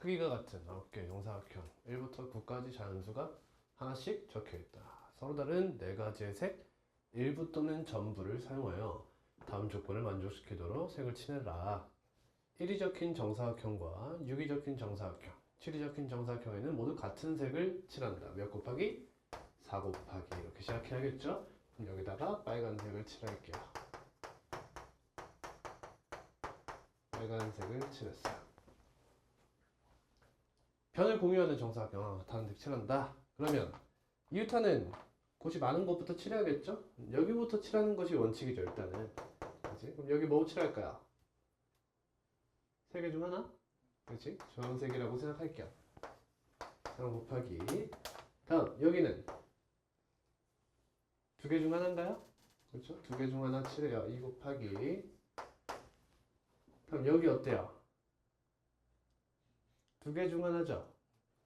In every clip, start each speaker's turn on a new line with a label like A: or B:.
A: 크기가 같은 9개의 정사각형 1부터 9까지 자연수가 하나씩 적혀있다. 서로 다른 4가지의 색 일부 또는 전부를 사용하여 다음 조건을 만족시키도록 색을 칠해라. 1이 적힌 정사각형과 6이 적힌 정사각형, 7이 적힌 정사각형에는 모두 같은 색을 칠한다. 몇 곱하기? 4 곱하기 이렇게 시작해야겠죠? 그럼 여기다가 빨간색을 칠할게요. 빨간색을 칠했어요. 변을 공유하는 정사각형 다른 색 칠한다. 그러면 이유타는 곳이 많은 것부터 칠해야겠죠? 여기부터 칠하는 것이 원칙이죠, 일단은. 그치? 그럼 여기 뭐 칠할까요? 3개 중 하나? 그렇지? 주황색이라고 생각할게요. 3 곱하기. 다음, 여기는 2개 중 하나인가요? 그렇죠? 2개 중 하나 칠해요. 2 곱하기. 그럼 여기 어때요? 2개 중 하나죠?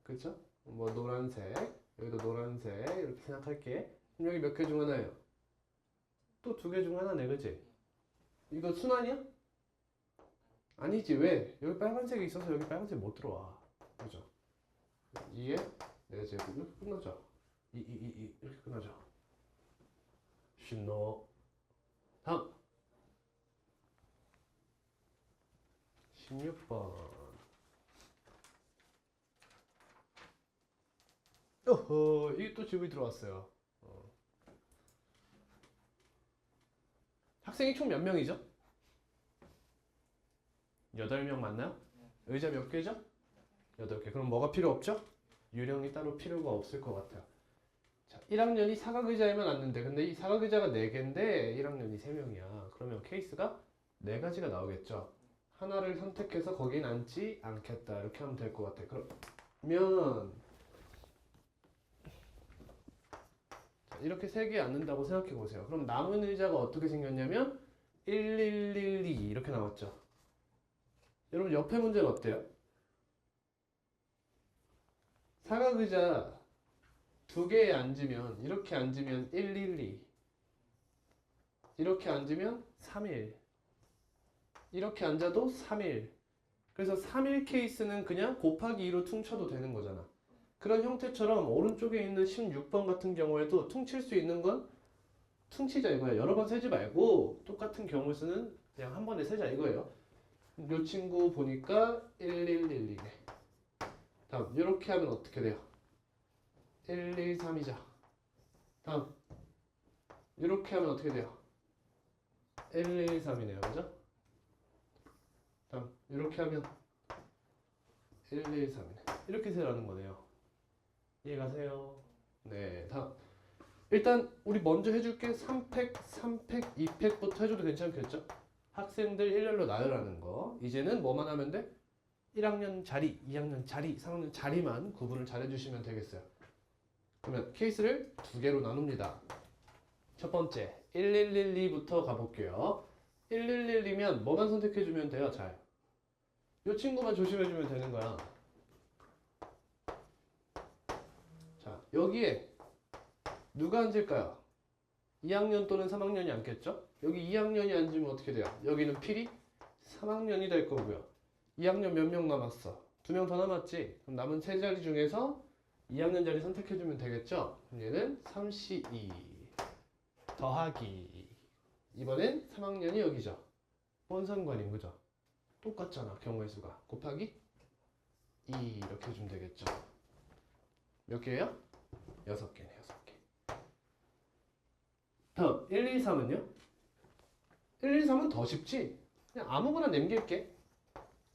A: 그렇죠? 뭐 노란색, 여기도 노란색 이렇게 생각할게. 그럼 여기 몇 개 중 하나예요? 또 2개 중 하나네, 그치? 이거 순환이야? 아니지. 왜? 여기 빨간색이 있어서 여기 빨간색 못 들어와. 그죠? 2에 4제곱 이렇게 끝나죠? 2 이렇게 끝나죠? 신노. 다음 16번. 어허, 이게 또 질문이 들어왔어요. 학생이 총 몇 명이죠? 8명 맞나요? 의자 몇 개죠? 8개. 그럼 뭐가 필요 없죠? 유령이 따로 필요가 없을 것 같아요. 자, 1학년이 사각의자에만 앉는데, 근데 이 사각의자가 4개인데 1학년이 3명이야. 그러면 케이스가 4가지가 나오겠죠. 하나를 선택해서 거긴 앉지 않겠다. 이렇게 하면 될 것 같아. 그러면 자, 이렇게 3개 앉는다고 생각해 보세요. 그럼 남은 의자가 어떻게 생겼냐면 1, 1, 1, 2 이렇게 나왔죠. 여러분 옆에 문제는 어때요? 사각의자 2개에 앉으면 이렇게 앉으면 1, 1, 2 이렇게 앉으면 3, 1 이렇게 앉아도 3, 1 그래서 3, 1 케이스는 그냥 곱하기 2로 퉁쳐도 되는 거잖아. 그런 형태처럼 오른쪽에 있는 16번 같은 경우에도 퉁칠 수 있는 건 퉁치자 이거야. 여러 번 세지 말고 똑같은 경우 수는 그냥 한 번에 세자 이거예요. 이 친구 보니까 1, 1, 1, 2네. 다음 이렇게 하면 어떻게 돼요? 1, 2, 3이죠. 다음 이렇게 하면 어떻게 돼요? 1, 2, 3이네요. 그죠? 다음 이렇게 하면 1, 2, 3이네. 이렇게 세라는 거네요. 이해가세요? 네. 다음 일단 우리 먼저 해줄게. 3팩, 3팩, 2팩부터 해줘도 괜찮겠죠? 학생들 일렬로 나열하는 거. 이제는 뭐만 하면 돼? 1학년 자리, 2학년 자리, 3학년 자리만 구분을 잘 해주시면 되겠어요. 그러면 케이스를 2개로 나눕니다. 첫 번째, 1112부터 가볼게요. 1112면 뭐만 선택해주면 돼요? 잘. 이 친구만 조심해주면 되는 거야. 자, 여기에 누가 앉을까요? 2학년 또는 3학년이 앉겠죠? 여기 2학년이 앉으면 어떻게 돼요? 여기는 필히 3학년이 될 거고요. 2학년 몇 명 남았어? 2명 더 남았지? 그럼 남은 3자리 중에서 2학년 자리 선택해주면 되겠죠? 그럼 얘는 32 더하기 이번엔 3학년이 여기죠? 뭔 상관인 거죠? 똑같잖아. 경우의 수가 곱하기 2 이렇게 해주면 되겠죠? 몇 개예요? 6개네. 6개. 다음 1, 2, 3은요? 1, 2, 3은 더 쉽지? 그냥 아무거나 남길게.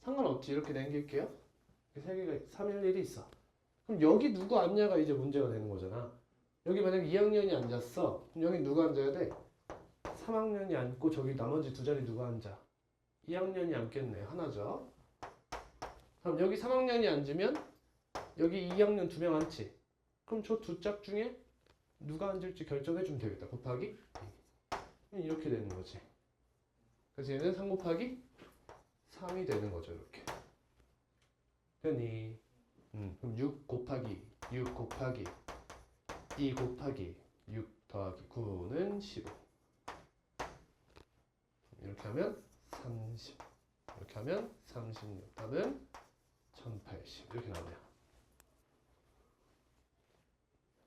A: 상관없지. 이렇게 남길게요. 3개가 3, 1, 1이 있어. 그럼 여기 누구 앉냐가 이제 문제가 되는 거잖아. 여기 만약에 2학년이 앉았어. 그럼 여기 누가 앉아야 돼? 3학년이 앉고 저기 나머지 2자리 누가 앉아? 2학년이 앉겠네. 하나죠. 그럼 여기 3학년이 앉으면 여기 2학년 2명 앉지? 그럼 저 2짝 중에 누가 앉을지 결정해주면 되겠다. 곱하기 2. 이렇게 되는 거지. 그래서 얘는 3 곱하기 3이 되는 거죠. 이렇게. 되니? 그럼 6 곱하기 6 곱하기 2 곱하기 6 더하기 9는 15. 이렇게 하면 30. 이렇게 하면 36. 답은 1080 이렇게 나오네요.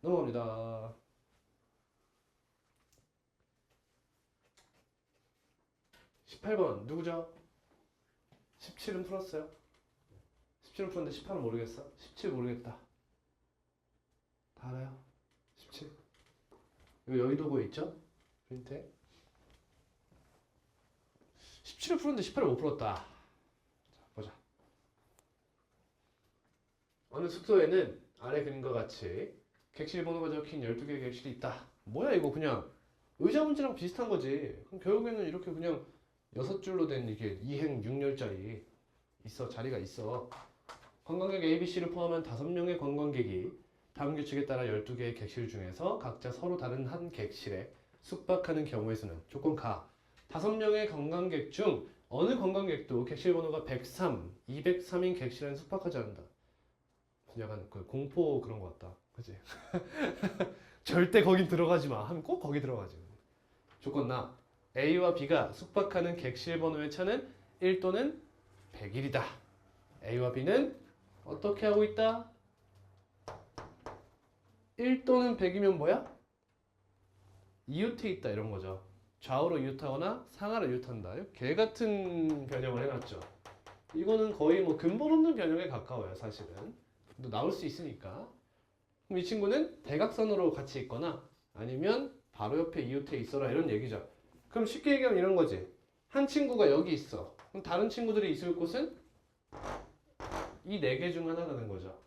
A: 넘어갑니다. 18번 누구죠? 17은 풀었어요. 17은 풀었는데 18은 모르겠어? 17 모르겠다. 다 알아요? 17 이거 여의도고에 있죠? 프린트 17을 풀었는데 18을 못 풀었다. 자, 보자. 어느 숙소에는 아래 그림과 같이 객실 번호가 적힌 12개의 객실이 있다. 뭐야 이거 그냥 의자 문제랑 비슷한 거지. 그럼 결국에는 이렇게 그냥 6줄로 된 이게 2행 6열짜리 있어. 자리가 있어. 관광객 ABC를 포함한 5명의 관광객이 다음 규칙에 따라 12개의 객실 중에서 각자 서로 다른 한 객실에 숙박하는 경우의 수는 조건 가. 5명의 관광객 중 어느 관광객도 객실 번호가 103, 203인 객실에는 숙박하지 않는다. 약간 그 공포 그런 것 같다. 그치? 절대 거긴 들어가지 마. 하면 꼭 거기 들어가지. 조건 나. A와 B가 숙박하는 객실 번호의 차는 1 또는 100일이다. A와 B는 어떻게 하고 있다? 1 또는 100이면 뭐야? 이웃해 있다 이런 거죠. 좌우로 이웃하거나 상하로 이웃한다. 개 같은 변형을 해놨죠. 이거는 거의 뭐 근본 없는 변형에 가까워요, 사실은. 근데 나올 수 있으니까. 그럼 이 친구는 대각선으로 같이 있거나 아니면 바로 옆에 이웃해 있어라 이런 얘기죠. 그럼 쉽게 얘기하면 이런 거지. 한 친구가 여기 있어. 그럼 다른 친구들이 있을 곳은 이 4개 중 하나라는 거죠.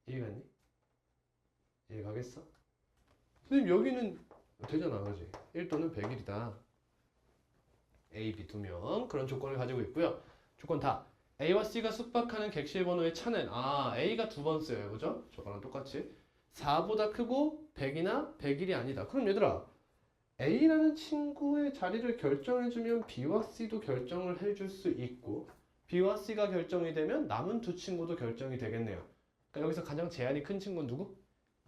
A: 이해갔니? 이해가겠어? 선생님 여기는 되잖아, 그지? 1 또는 100일이다. A, B 2명 그런 조건을 가지고 있고요. 조건 다. A와 C가 숙박하는 객실 번호의 차는 A가 2번 쓰여요, 그죠? 저거랑 똑같이 4보다 크고 100이나 100일이 아니다. 그럼 얘들아, A라는 친구의 자리를 결정해주면 B와 C도 결정을 해줄 수 있고 B와 C가 결정이 되면 남은 두 친구도 결정이 되겠네요. 그러니까 여기서 가장 제한이 큰 친구는 누구?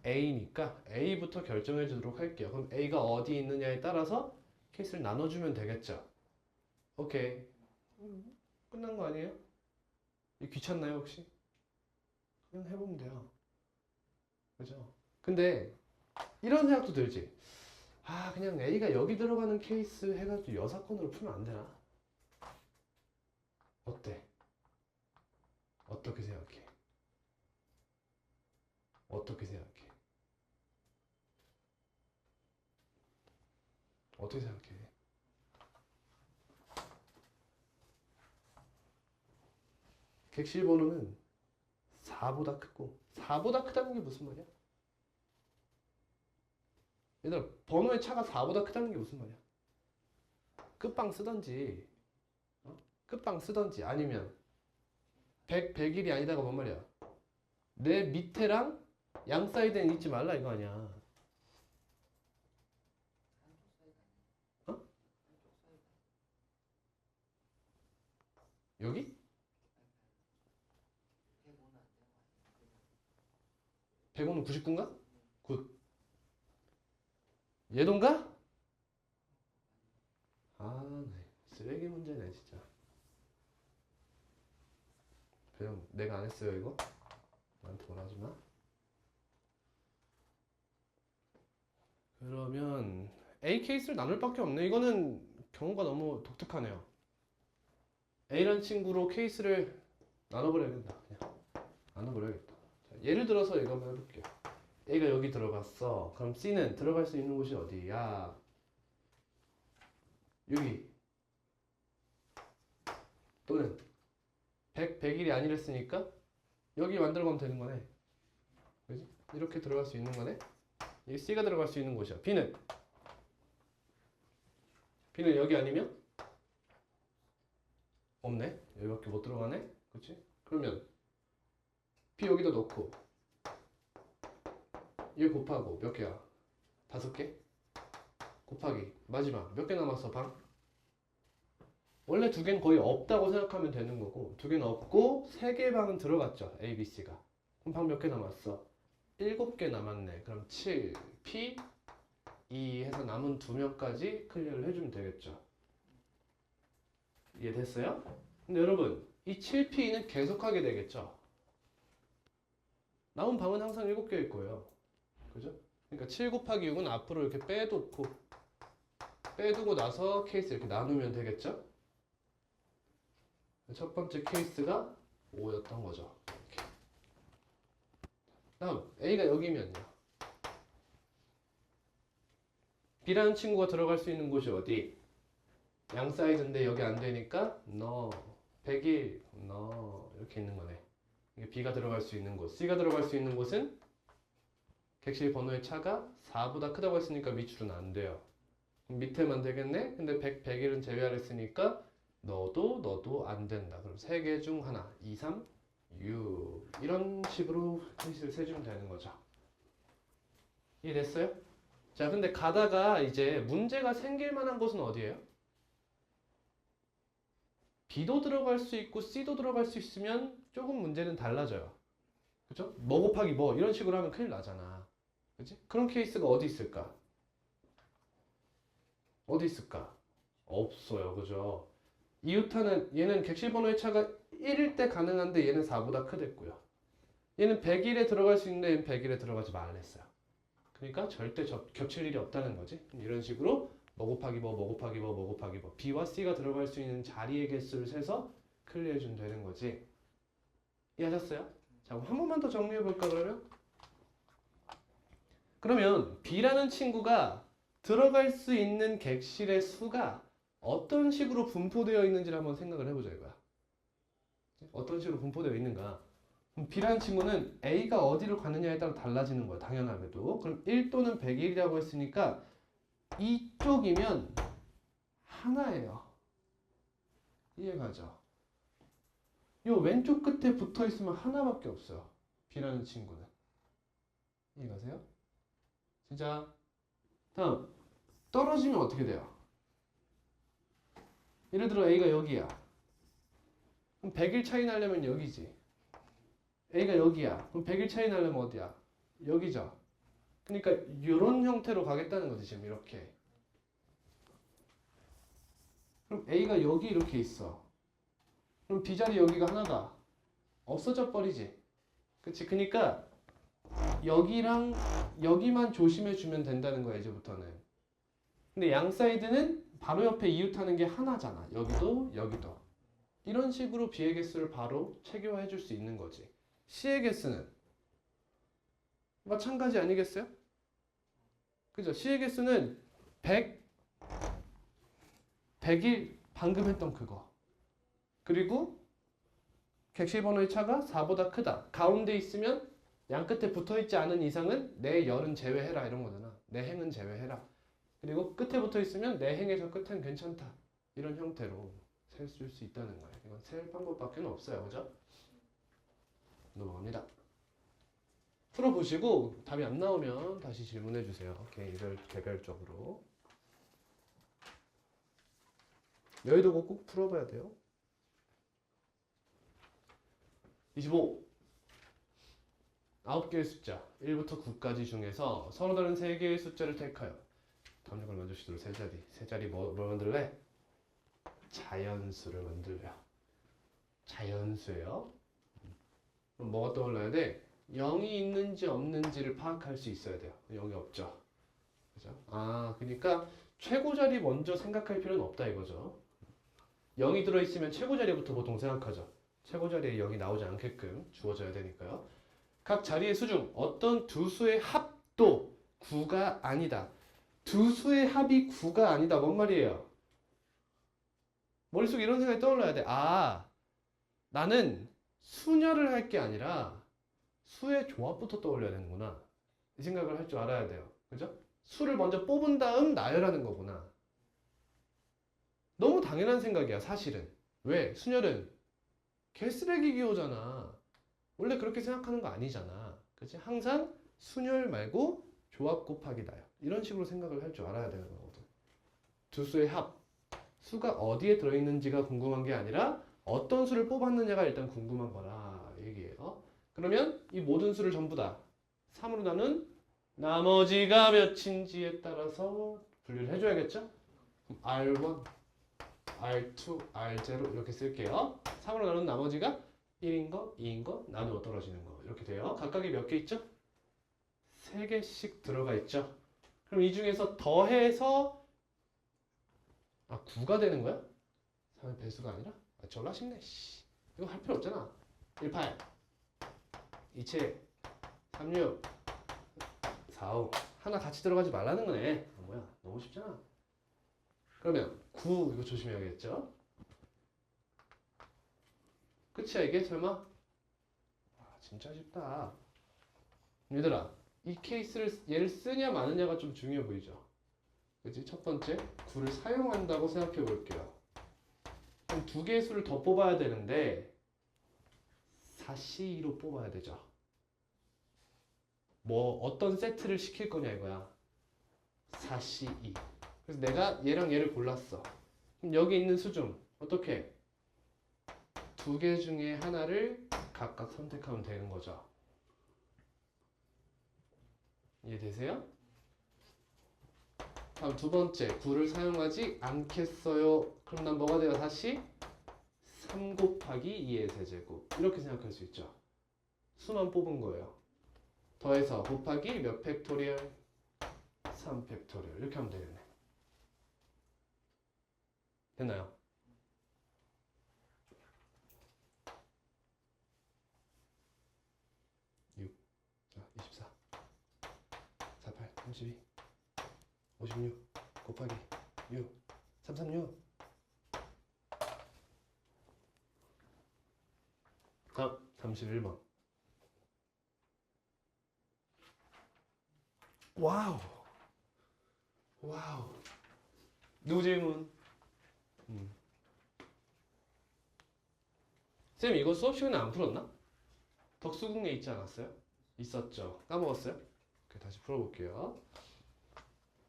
A: A니까 A부터 결정해 주도록 할게요. 그럼 A가 어디 있느냐에 따라서 케이스를 나눠주면 되겠죠. 오케이. 끝난 거 아니에요? 귀찮나요 혹시? 그냥 해보면 돼요. 그죠? 근데 이런 생각도 들지. 그냥 A가 여기 들어가는 케이스 해가지고 여사건으로 풀면 안 되나? 어때? 어떻게 생각해? 어떻게 생각해? 어떻게 생각해? 객실 번호는 4보다 크고 4보다 크다는 게 무슨 말이야? 얘들아, 번호의 차가 4보다 크다는 게 무슨 말이야? 끝방 쓰던지 끝방 쓰던지 아니면 100일이 아니다가 뭔 말이야? 내 밑에랑 양 사이드엔 있지 말라 이거 아니야. 어? 여기? 105는 99인가? 굿. 얘동가? 네. 쓰레기 문제네 진짜. 그냥 내가 안 했어요 이거? 나한테 뭐라 하지 마. 그러면 A 케이스를 나눌 밖에 없네. 이거는 경우가 너무 독특하네요. A라는 친구로 케이스를 나눠버려야겠다. 그냥 나눠버려야겠다. 자, 예를 들어서 이거 한번 해볼게요. A가 여기 들어갔어. 그럼 C는 들어갈 수 있는 곳이 어디야? 여기. 또는 100일이 아니랬으니까 여기 만들어가면 되는 거네. 그지? 이렇게 들어갈 수 있는 거네. 이 C가 들어갈 수 있는 곳이야. B는 여기 아니면? 없네. 여기밖에 못 들어가네. 그치? 그러면 B 여기다 넣고 얘 곱하고 몇 개야? 5개? 곱하기 마지막 몇 개 남았어 방? 원래 2개는 거의 없다고 생각하면 되는 거고 2개는 없고 3개의 방은 들어갔죠. A, B, C가. 그럼 방 몇 개 남았어? 7개 남았네. 그럼 7, P, 2 해서 남은 2명까지 클리어를 해주면 되겠죠. 이해됐어요? 근데 여러분 이 7P는 계속하게 되겠죠. 나온 방은 항상 7개일 거예요. 그죠? 그러니까 7 곱하기 6은 앞으로 이렇게 빼두고 나서 케이스 이렇게 나누면 되겠죠? 첫 번째 케이스가 5였던 거죠. 이렇게. 다음 A가 여기면요. B라는 친구가 들어갈 수 있는 곳이 어디? 양 사이드인데 여기 안 되니까 no, 101, no 이렇게 있는 거네. 이게 B가 들어갈 수 있는 곳. C가 들어갈 수 있는 곳은 객실 번호의 차가 4보다 크다고 했으니까 밑줄은 안 돼요. 밑에만 되겠네? 근데 100, 101은 제외하랬으니까 너도 안 된다. 그럼 3개 중 하나. 2, 3, 6 이런 식으로 케이스를 세주면 되는 거죠. 이해됐어요? 자, 근데 가다가 이제 문제가 생길 만한 곳은 어디예요? B도 들어갈 수 있고 C도 들어갈 수 있으면 조금 문제는 달라져요. 그죠? 뭐 곱하기 뭐 이런 식으로 하면 큰일 나잖아. 그치? 그런 케이스가 어디 있을까? 어디 있을까? 없어요. 그죠? 이유타는 얘는 객실 번호의 차가 1일 때 가능한데 얘는 4보다 크댔고요. 얘는 101에 들어갈 수 있는데 얘는 101에 들어가지 말랬어요. 그러니까 절대 겹칠 일이 없다는 거지. 이런 식으로 뭐 곱하기 뭐 곱하기 뭐 곱하기 뭐 B와 C가 들어갈 수 있는 자리의 개수를 세서 클리어해주면 되는 거지. 이해하셨어요? 자, 한 번만 더 정리해볼까 그러면? 그러면 B라는 친구가 들어갈 수 있는 객실의 수가 어떤 식으로 분포되어 있는지를 한번 생각을 해보자 이거야. 어떤 식으로 분포되어 있는가? 그럼 B라는 친구는 A가 어디로 가느냐에 따라 달라지는 거야. 당연하게도. 그럼 1 또는 101이라고 했으니까 이쪽이면 하나예요. 이해가죠? 요 왼쪽 끝에 붙어 있으면 하나밖에 없어요. B라는 친구는. 이해가세요? 진짜. 다음 떨어지면 어떻게 돼요? 예를 들어 A가 여기야. 그럼 100일 차이 나려면 여기지. A가 여기야. 그럼 100일 차이 나려면 어디야? 여기죠. 그러니까 이런 형태로 가겠다는 거지 지금 이렇게. 그럼 A가 여기 이렇게 있어. 그럼 B 자리 여기가 하나가 없어져 버리지. 그치? 그러니까 여기랑 여기만 조심해 주면 된다는 거야 이제부터는. 근데 양 사이드는 바로 옆에 이웃하는 게 하나잖아. 여기도 여기도. 이런 식으로 B의 개수를 바로 체계화해 줄 수 있는 거지. C의 개수는 마찬가지 아니겠어요? 그죠? C의 개수는 100, 101 방금 했던 그거. 그리고 객실 번호의 차가 4보다 크다. 가운데 있으면 양 끝에 붙어있지 않은 이상은 내 열은 제외해라 이런 거잖아. 내 행은 제외해라. 그리고 끝에 붙어있으면 내 행에서 끝은 괜찮다. 이런 형태로 셀 수 있다는 거예요. 이건 셀 방법밖에 없어요. 그죠? 넘어갑니다. 풀어보시고 답이 안 나오면 다시 질문해 주세요. 개별적으로. 여의도고 꼭 풀어봐야 돼요. 25. 9개의 숫자 1부터 9까지 중에서 서로 다른 3개의 숫자를 택하여 다음 걸 먼저 시도를 세 자리 뭘 만들래? 자연수를 만들래요. 자연수예요. 그럼 뭐가 떠올라야 돼? 0이 있는지 없는지를 파악할 수 있어야 돼요. 0이 없죠. 그죠? 아, 그러니까 최고 자리 먼저 생각할 필요는 없다 이거죠. 0이 들어있으면 최고 자리부터 보통 생각하죠. 최고 자리에 0이 나오지 않게끔 주어져야 되니까요. 각 자리의 수 중 어떤 두 수의 합도 9가 아니다. 두 수의 합이 9가 아니다. 뭔 말이에요? 머릿속에 이런 생각이 떠올라야 돼. 아, 나는 수녀를 할 게 아니라 수의 조합부터 떠올려야 되는구나. 이 생각을 할 줄 알아야 돼요. 그죠? 수를 먼저 뽑은 다음 나열하는 거구나. 너무 당연한 생각이야, 사실은. 왜? 수녀는 개쓰레기 기호잖아. 원래 그렇게 생각하는 거 아니잖아. 그치? 항상 순열 말고 조합 곱하기 나요. 이런 식으로 생각을 할 줄 알아야 되는 거거든. 두 수의 합. 수가 어디에 들어있는지가 궁금한 게 아니라 어떤 수를 뽑았느냐가 일단 궁금한 거라 얘기예요. 그러면 이 모든 수를 전부 다 3으로 나눈 나머지가 몇인지에 따라서 분류를 해줘야겠죠? 그럼 R1, R2, R0 이렇게 쓸게요. 3으로 나눈 나머지가 1인 거, 2인 거, 나누어 떨어지는 거 이렇게 돼요. 각각이 몇 개 있죠? 3개씩 들어가 있죠. 그럼 이 중에서 더해서 9가 되는 거야? 3의 배수가 아니라? 졸라 쉽네. 씨. 이거 할 필요 없잖아. 18, 27, 36, 45 하나 같이 들어가지 말라는 거네. 뭐야 너무 쉽잖아. 그러면 9 이거 조심해야겠죠? 끝이야 이게 설마? 진짜 쉽다. 얘들아 이 케이스를 얘를 쓰냐 마느냐가 좀 중요해 보이죠? 그치? 첫 번째 9를 사용한다고 생각해 볼게요. 그럼 두 개의 수를 더 뽑아야 되는데 4C2로 뽑아야 되죠. 뭐 어떤 세트를 시킬 거냐 이거야. 4C2. 그래서 내가 얘랑 얘를 골랐어. 그럼 여기 있는 수 중 어떻게? 두 개 중에 하나를 각각 선택하면 되는 거죠. 이해되세요? 다음 두 번째 9를 사용하지 않겠어요. 그럼 난 뭐가 돼요? 다시 3 곱하기 2의 세제곱 이렇게 생각할 수 있죠. 수만 뽑은 거예요. 더해서 곱하기 몇 팩토리얼? 3 팩토리얼 이렇게 하면 되겠네. 됐나요? 자, 24 48 32 56 곱하기 6 336 다음 31번. 와우 와우 누구 질문? 쌤 이거 수업 시간에 안 풀었나? 덕수궁에 있지 않았어요? 있었죠. 까먹었어요? 다시 풀어볼게요.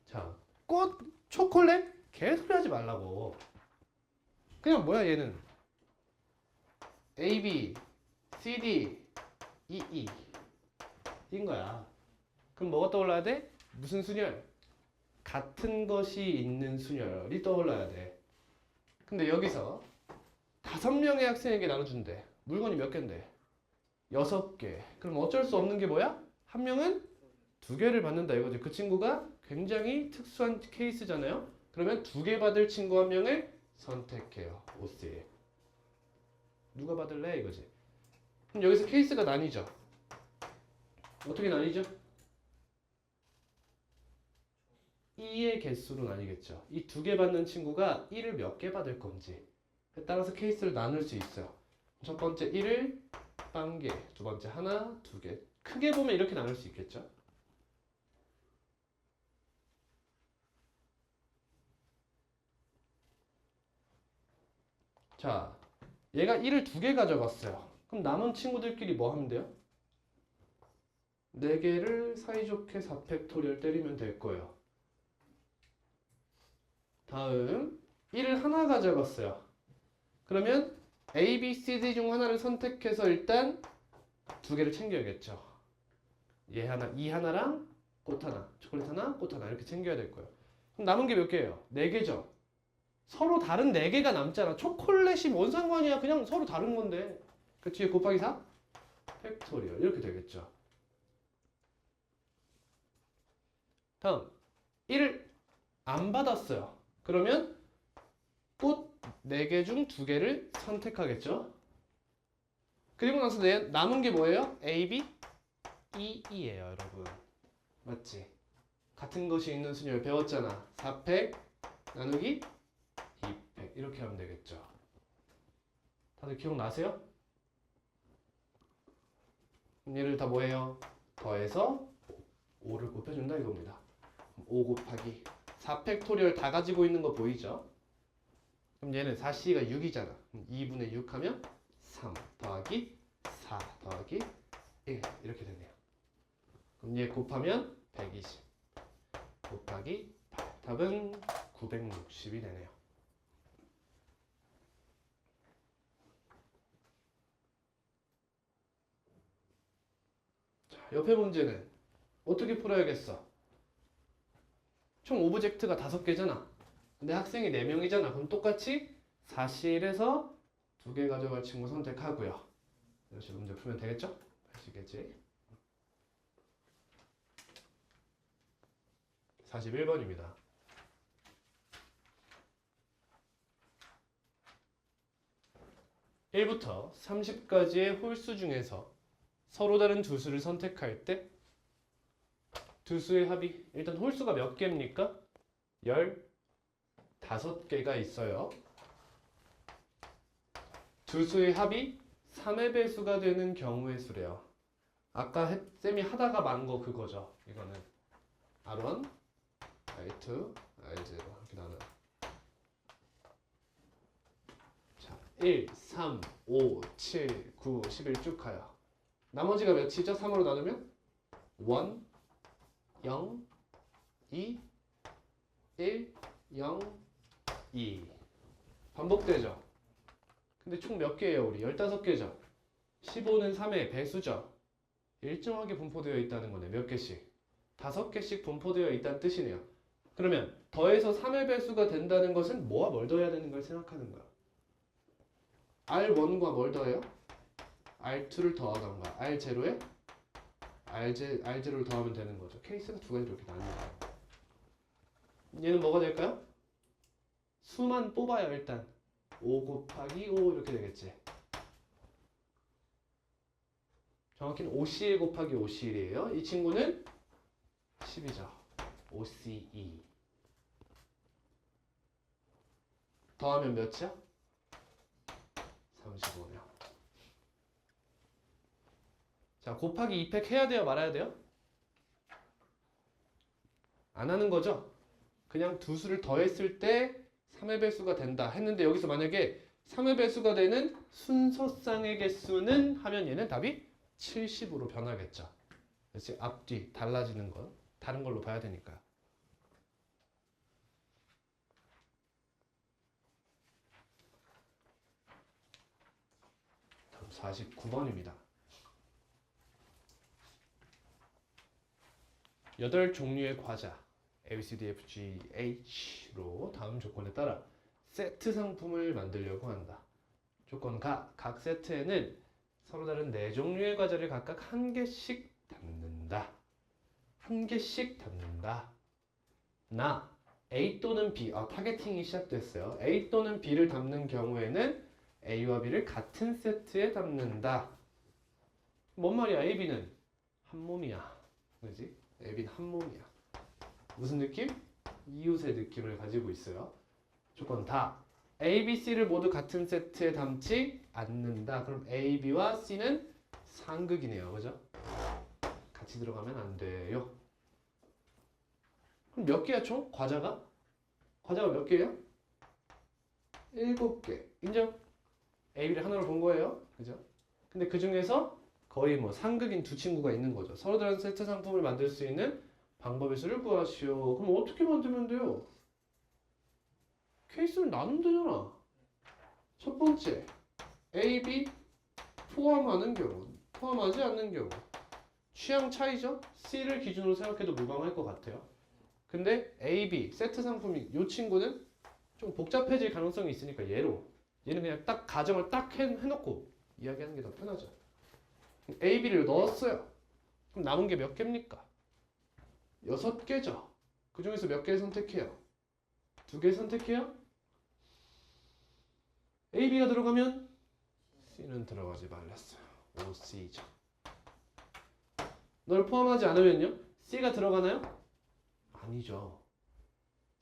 A: 자, 꽃, 초콜릿? 개소리 하지 말라고. 그냥 뭐야 얘는? A, B, C, D, E, E 인 거야. 그럼 뭐가 떠올라야 돼? 무슨 순열? 같은 것이 있는 순열이 떠올라야 돼. 근데 여기서 5명의 학생에게 나눠준대. 물건이 몇 개인데? 6개. 그럼 어쩔 수 없는 게 뭐야? 한 명은 2개를 받는다 이거지. 그 친구가 굉장히 특수한 케이스잖아요. 그러면 2개 받을 친구 한 명을 선택해요. OC. 누가 받을래? 이거지. 그럼 여기서 케이스가 나뉘죠. 어떻게 나뉘죠? 2의 개수로 나뉘겠죠. 이 2개 받는 친구가 1을 몇 개 받을 건지 따라서 케이스를 나눌 수 있어요. 첫 번째 1을 1개, 두 번째 하나, 2개. 크게 보면 이렇게 나눌 수 있겠죠. 자, 얘가 1을 2개 가져갔어요. 그럼 남은 친구들끼리 뭐 하면 돼요? 4개를 사이좋게 4팩토리얼 때리면 될 거예요. 다음 1을 하나 가져갔어요. 그러면 A, B, C, D 중 하나를 선택해서 일단 2개를 챙겨야겠죠. 얘 하나, 이 하나랑 꽃 하나, 초콜릿 하나, 꽃 하나 이렇게 챙겨야 될 거예요. 그럼 남은 게 몇 개예요? 4개죠. 서로 다른 4개가 남잖아. 초콜릿이 뭔 상관이야. 그냥 서로 다른 건데. 그 뒤에 곱하기 4? 팩토리얼 이렇게 되겠죠. 다음 1을 안 받았어요. 그러면 꽃 4개 중 2개를 선택하겠죠. 그리고 나서 남은 게 뭐예요? A, B, E, E예요 여러분. 맞지? 같은 것이 있는 순열 배웠잖아. 4팩 나누기 2팩 이렇게 하면 되겠죠. 다들 기억나세요? 얘를 다 뭐예요? 더해서 5를 곱해준다 이겁니다. 5 곱하기 4팩토리얼 다 가지고 있는 거 보이죠? 그럼 얘는 4C가 6이잖아. 2분의 6 하면 3 더하기 4 더하기 1 이렇게 되네요. 그럼 얘 곱하면 120 곱하기 8 답은 960이 되네요. 자, 옆에 문제는 어떻게 풀어야겠어? 총 오브젝트가 5개잖아. 근데 학생이 4명이잖아. 그럼 똑같이 사실에서 두 개 가져갈 친구 선택하고요. 이렇게 문제 풀면 되겠죠? 할 수 있겠지? 41번입니다. (1부터) (30까지의) 홀수 중에서 서로 다른 두 수를 선택할 때 두 수의 합이 일단 홀수가 몇 개입니까? 15개가 있어요. 두 수의 합이 3의 배수가 되는 경우의 수래요. 아까 쌤이 하다가 만 거 그거죠. 이거는 R1, R2, R0 이렇게 나눠요. 자, 1, 3, 5, 7, 9, 11 쭉 가요. 나머지가 몇이죠? 3으로 나누면 1, 0, 2, 1, 0, 2 반복되죠? 근데 총 몇 개예요? 우리 15개죠? 15는 3의 배수죠? 일정하게 분포되어 있다는 거네. 몇 개씩? 5개씩 분포되어 있다는 뜻이네요. 그러면 더해서 3의 배수가 된다는 것은 뭐와 뭘 더해야 되는 걸 생각하는 거야. R1과 뭘 더해요? R2를 더하던가 R0에 R0를 더하면 되는 거죠. 케이스가 두 가지로 이렇게 나뉩니다. 얘는 뭐가 될까요? 수만 뽑아요. 일단 5 곱하기 5 이렇게 되겠지. 정확히는 5C1 곱하기 5C1이에요. 이 친구는 10이죠. 5C2 더하면 몇이야? 35요. 자, 곱하기 2팩 해야 돼요? 말아야 돼요? 안 하는 거죠? 그냥 두 수를 더했을 때 3의 배수가 된다 했는데 여기서 만약에 3의 배수가 되는 순서쌍의 개수는 하면 얘는 답이 70으로 변하겠죠. 그래서 앞뒤 달라지는 건 다른 걸로 봐야 되니까. 다음 49번입니다. 8종류의 과자 A, B, C, D, F, G, H로 다음 조건에 따라 세트 상품을 만들려고 한다. 조건 각 세트에는 서로 다른 4종류의 과자를 각각 한 개씩 담는다. 한 개씩 담는다. 나 A 또는 B, 타겟팅이 시작됐어요. A 또는 B를 담는 경우에는 A와 B를 같은 세트에 담는다. 뭔 말이야? A, B는 한 몸이야. 그지? A, B는 한 몸이야. 무슨 느낌? 이웃의 느낌을 가지고 있어요. 조건 다 A, B, C를 모두 같은 세트에 담지 않는다. 그럼 A, B와 C는 상극이네요. 그죠? 같이 들어가면 안 돼요. 그럼 몇 개야 총? 과자가? 과자가 몇 개야? 7개. 인정? A, B를 하나로 본 거예요. 그죠? 근데 그 중에서 거의 뭐 상극인 두 친구가 있는 거죠. 서로 다른 세트 상품을 만들 수 있는 방법의 수를 구하시오. 그럼 어떻게 만들면 돼요? 케이스를 나누면 되잖아. 첫 번째, A, B 포함하는 경우, 포함하지 않는 경우. 취향 차이죠? C를 기준으로 생각해도 무방할 것 같아요. 근데 A, B 세트 상품이 이 친구는 좀 복잡해질 가능성이 있으니까 얘는 그냥 딱 가정을 딱 해놓고 이야기하는 게 더 편하죠. A, B를 넣었어요. 그럼 남은 게 몇 개입니까? 6개죠. 그 중에서 몇 개를 선택해요? 2개 선택해요? A, B가 들어가면 C는 들어가지 말랬어요. OC죠. 널 포함하지 않으면요? C가 들어가나요? 아니죠.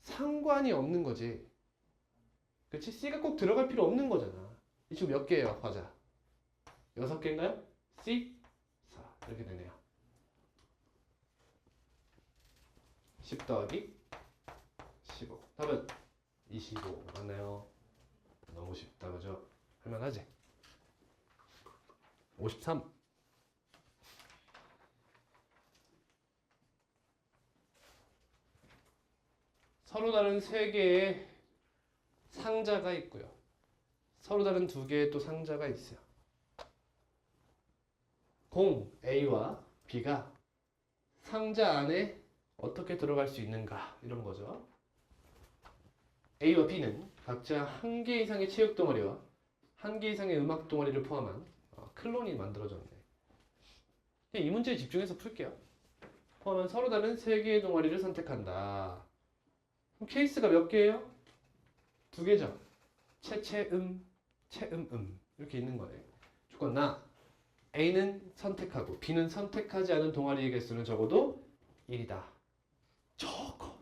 A: 상관이 없는 거지. 그치? C가 꼭 들어갈 필요 없는 거잖아. 이 친구 몇 개예요, 과자? 6개인가요? C? 4. 이렇게 되네요. 10 더하기 15. 답은 25. 맞나요? 너무 쉽다, 그죠? 할만하지? 53. 서로 다른 3개의 상자가 있고요. 서로 다른 2개의 또 상자가 있어요. 공 A와 B가 상자 안에 어떻게 들어갈 수 있는가 이런 거죠. A와 B는 각자 한 개 이상의 체육 동아리와 한 개 이상의 음악 동아리를 포함한 클론이 만들어졌네. 그냥 이 문제에 집중해서 풀게요. 포함한 서로 다른 세 개의 동아리를 선택한다. 그럼 케이스가 몇 개예요? 두 개죠. 채채음, 이렇게 있는 거네. 조건 나 A는 선택하고 B는 선택하지 않은 동아리의 개수는 적어도 1이다. 적어도.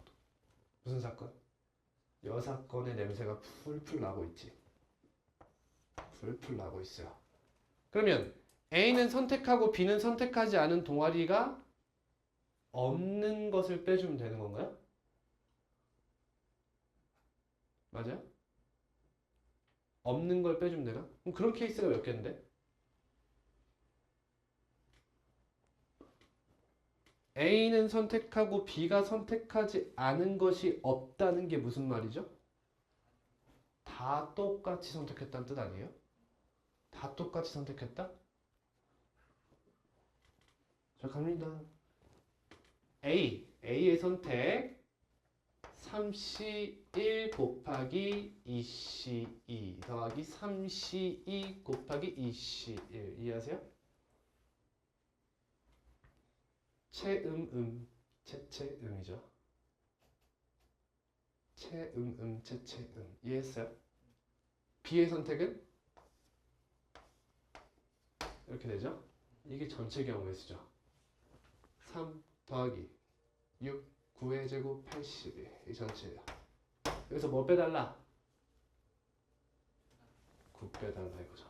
A: 무슨 사건? 여사건의 냄새가 풀풀 나고 있지. 풀풀 나고 있어요. 그러면 A는 선택하고 B는 선택하지 않은 동아리가 없는 것을 빼주면 되는 건가요? 맞아요? 없는 걸 빼주면 되나? 그럼 그런 케이스가 몇 개인데? A는 선택하고 B가 선택하지 않은 것이 없다는 게 무슨 말이죠? 다 똑같이 선택했다는 뜻 아니에요? 다 똑같이 선택했다? 자, 갑니다. A의 선택 3C1 곱하기 2C2 더하기 3C2 곱하기 2C1 이해하세요? 채채음이죠. 채채음 이해했어요? B의 선택은 이렇게 되죠? 이게 전체 경우의 수죠. 3 더하기 6 9의 제곱 82 이 전체예요. 여기서 뭐 빼달라? 9 빼달라 이거죠.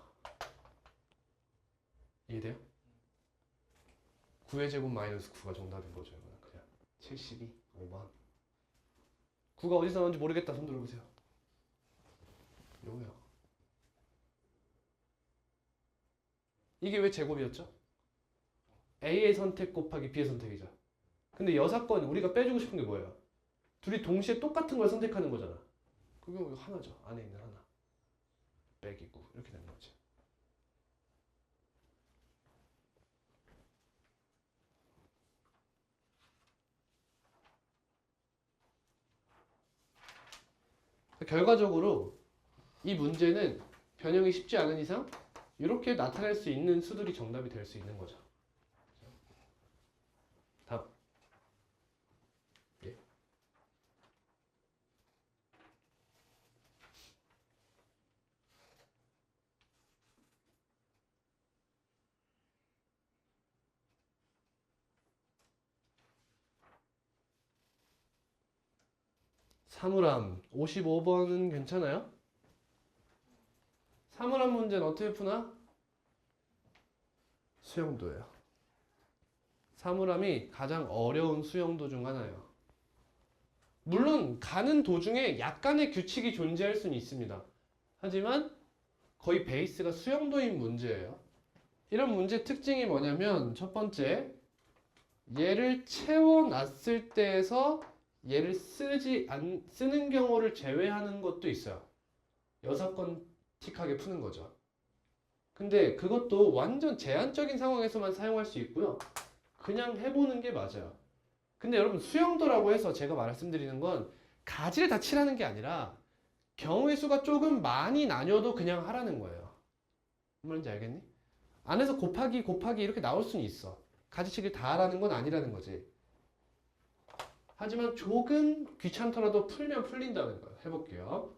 A: 이해돼요? 9의 제곱 마이너스 9가 정답인 거죠. 이거는 그냥 72, 5번. 9가 어디서 나온지 모르겠다. 손 들어보세요. 요거요. 이게 왜 제곱이었죠? A의 선택 곱하기 B의 선택이죠. 근데 여사건 우리가 빼주고 싶은 게 뭐예요? 둘이 동시에 똑같은 걸 선택하는 거잖아. 그게 하나죠. 안에 있는 하나. 빼기 9 이렇게 되는 거지. 결과적으로 이 문제는 변형이 쉽지 않은 이상 이렇게 나타낼 수 있는 수들이 정답이 될 수 있는 거죠. 답. 예. 사물함 55번은 괜찮아요? 사물함 문제는 어떻게 푸나? 수영도예요. 사물함이 가장 어려운 수영도 중 하나예요. 물론 가는 도중에 약간의 규칙이 존재할 수는 있습니다. 하지만 거의 베이스가 수영도인 문제예요. 이런 문제 특징이 뭐냐면 첫 번째, 얘를 채워놨을 때에서 얘를 쓰는 경우를 제외하는 것도 있어요. 6건 틱하게 푸는 거죠. 근데 그것도 완전 제한적인 상황에서만 사용할 수 있고요. 그냥 해보는 게 맞아요. 근데 여러분 수영도라고 해서 제가 말씀드리는 건 가지를 다 칠하는 게 아니라 경우의 수가 조금 많이 나뉘어도 그냥 하라는 거예요. 무슨 말인지 알겠니? 안에서 곱하기 이렇게 나올 수는 있어. 가지치기를 다 하라는 건 아니라는 거지. 하지만 조금 귀찮더라도 풀면 풀린다는 거예요. 해볼게요.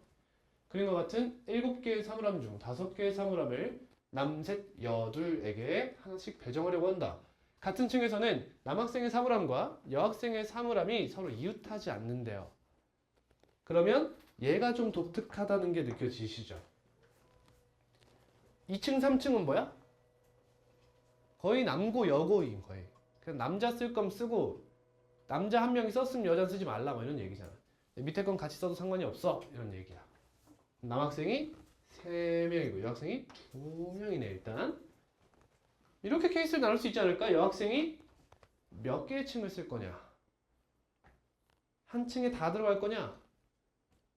A: 그림과 같은 7개의 사물함 중 5개의 사물함을 남셋 여둘에게 하나씩 배정하려고 한다. 같은 층에서는 남학생의 사물함과 여학생의 사물함이 서로 이웃하지 않는데요. 그러면 얘가 좀 독특하다는 게 느껴지시죠? 2층, 3층은 뭐야? 거의 남고 여고인 거의. 그냥 남자 쓸 거면 쓰고 남자 한 명이 썼으면 여자는 쓰지 말라 뭐 이런 얘기잖아. 밑에 건 같이 써도 상관이 없어 이런 얘기야. 남학생이 3명이고 여학생이 2명이네 일단. 이렇게 케이스를 나눌 수 있지 않을까? 여학생이 몇 개의 층을 쓸 거냐? 한 층에 다 들어갈 거냐?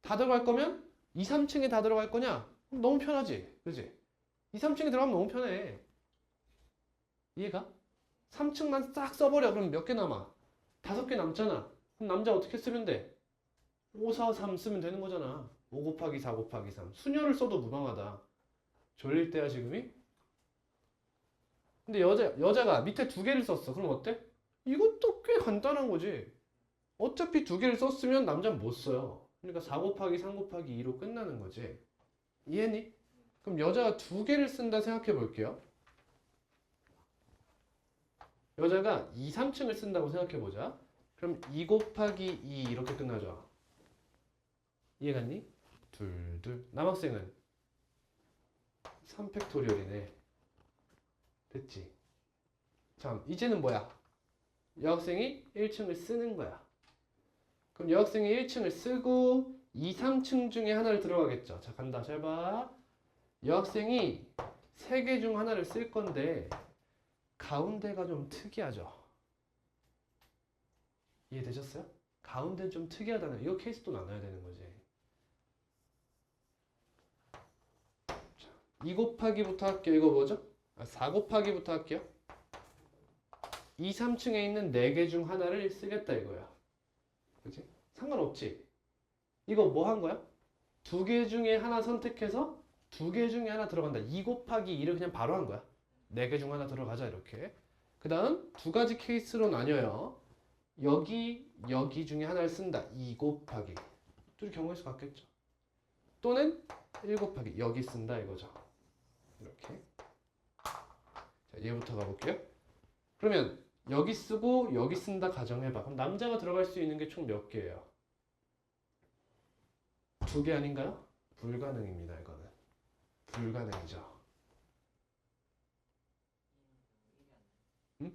A: 다 들어갈 거면 2, 3층에 다 들어갈 거냐? 너무 편하지, 그지? 2, 3층에 들어가면 너무 편해. 이해가? 3층만 싹 써버려. 그럼 몇 개 남아? 5개 남잖아. 그럼 남자 어떻게 쓰면 돼? 5, 4, 3 쓰면 되는 거잖아. 5 곱하기 4 곱하기 3. 수녀를 써도 무방하다. 졸릴 때야 지금이? 근데 여자가 밑에 2개를 썼어. 그럼 어때? 이것도 꽤 간단한 거지. 어차피 2개를 썼으면 남자는 못 써요. 그러니까 4 곱하기 3 곱하기 2로 끝나는 거지. 이해니? 그럼 여자가 2개를 쓴다 생각해 볼게요. 여자가 2, 3층을 쓴다고 생각해 보자. 그럼 2 곱하기 2 이렇게 끝나죠. 이해갔니? 둘. 남학생은 3팩토리얼이네. 됐지? 자, 이제는 뭐야? 여학생이 1층을 쓰는 거야. 그럼 여학생이 1층을 쓰고 2, 3층 중에 하나를 들어가겠죠. 자, 간다. 잘 봐. 여학생이 3개 중 하나를 쓸 건데 가운데가 좀 특이하죠. 이해되셨어요? 가운데는 좀 특이하다는 이거 케이스 또 나눠야 되는 거지. 자, 2 곱하기부터 할게요. 이거 뭐죠? 4 곱하기부터 할게요. 2, 3층에 있는 4개 중 하나를 쓰겠다 이거야. 그치? 상관없지? 이거 뭐 한 거야? 2개 중에 하나 선택해서 2개 중에 하나 들어간다. 2 곱하기 2를 그냥 바로 한 거야. 4개 중 하나 들어가자 이렇게. 그 다음 2가지 케이스로 나뉘어요. 여기 중에 하나를 쓴다. 2 곱하기. 둘이 경우의 수 같겠죠. 또는 1 곱하기. 여기 쓴다 이거죠. 이렇게. 자, 얘부터 가볼게요. 그러면 여기 쓰고 여기 쓴다 가정해봐. 그럼 남자가 들어갈 수 있는 게 총 몇 개예요? 2개 아닌가요? 불가능입니다. 이거는. 불가능이죠. 응?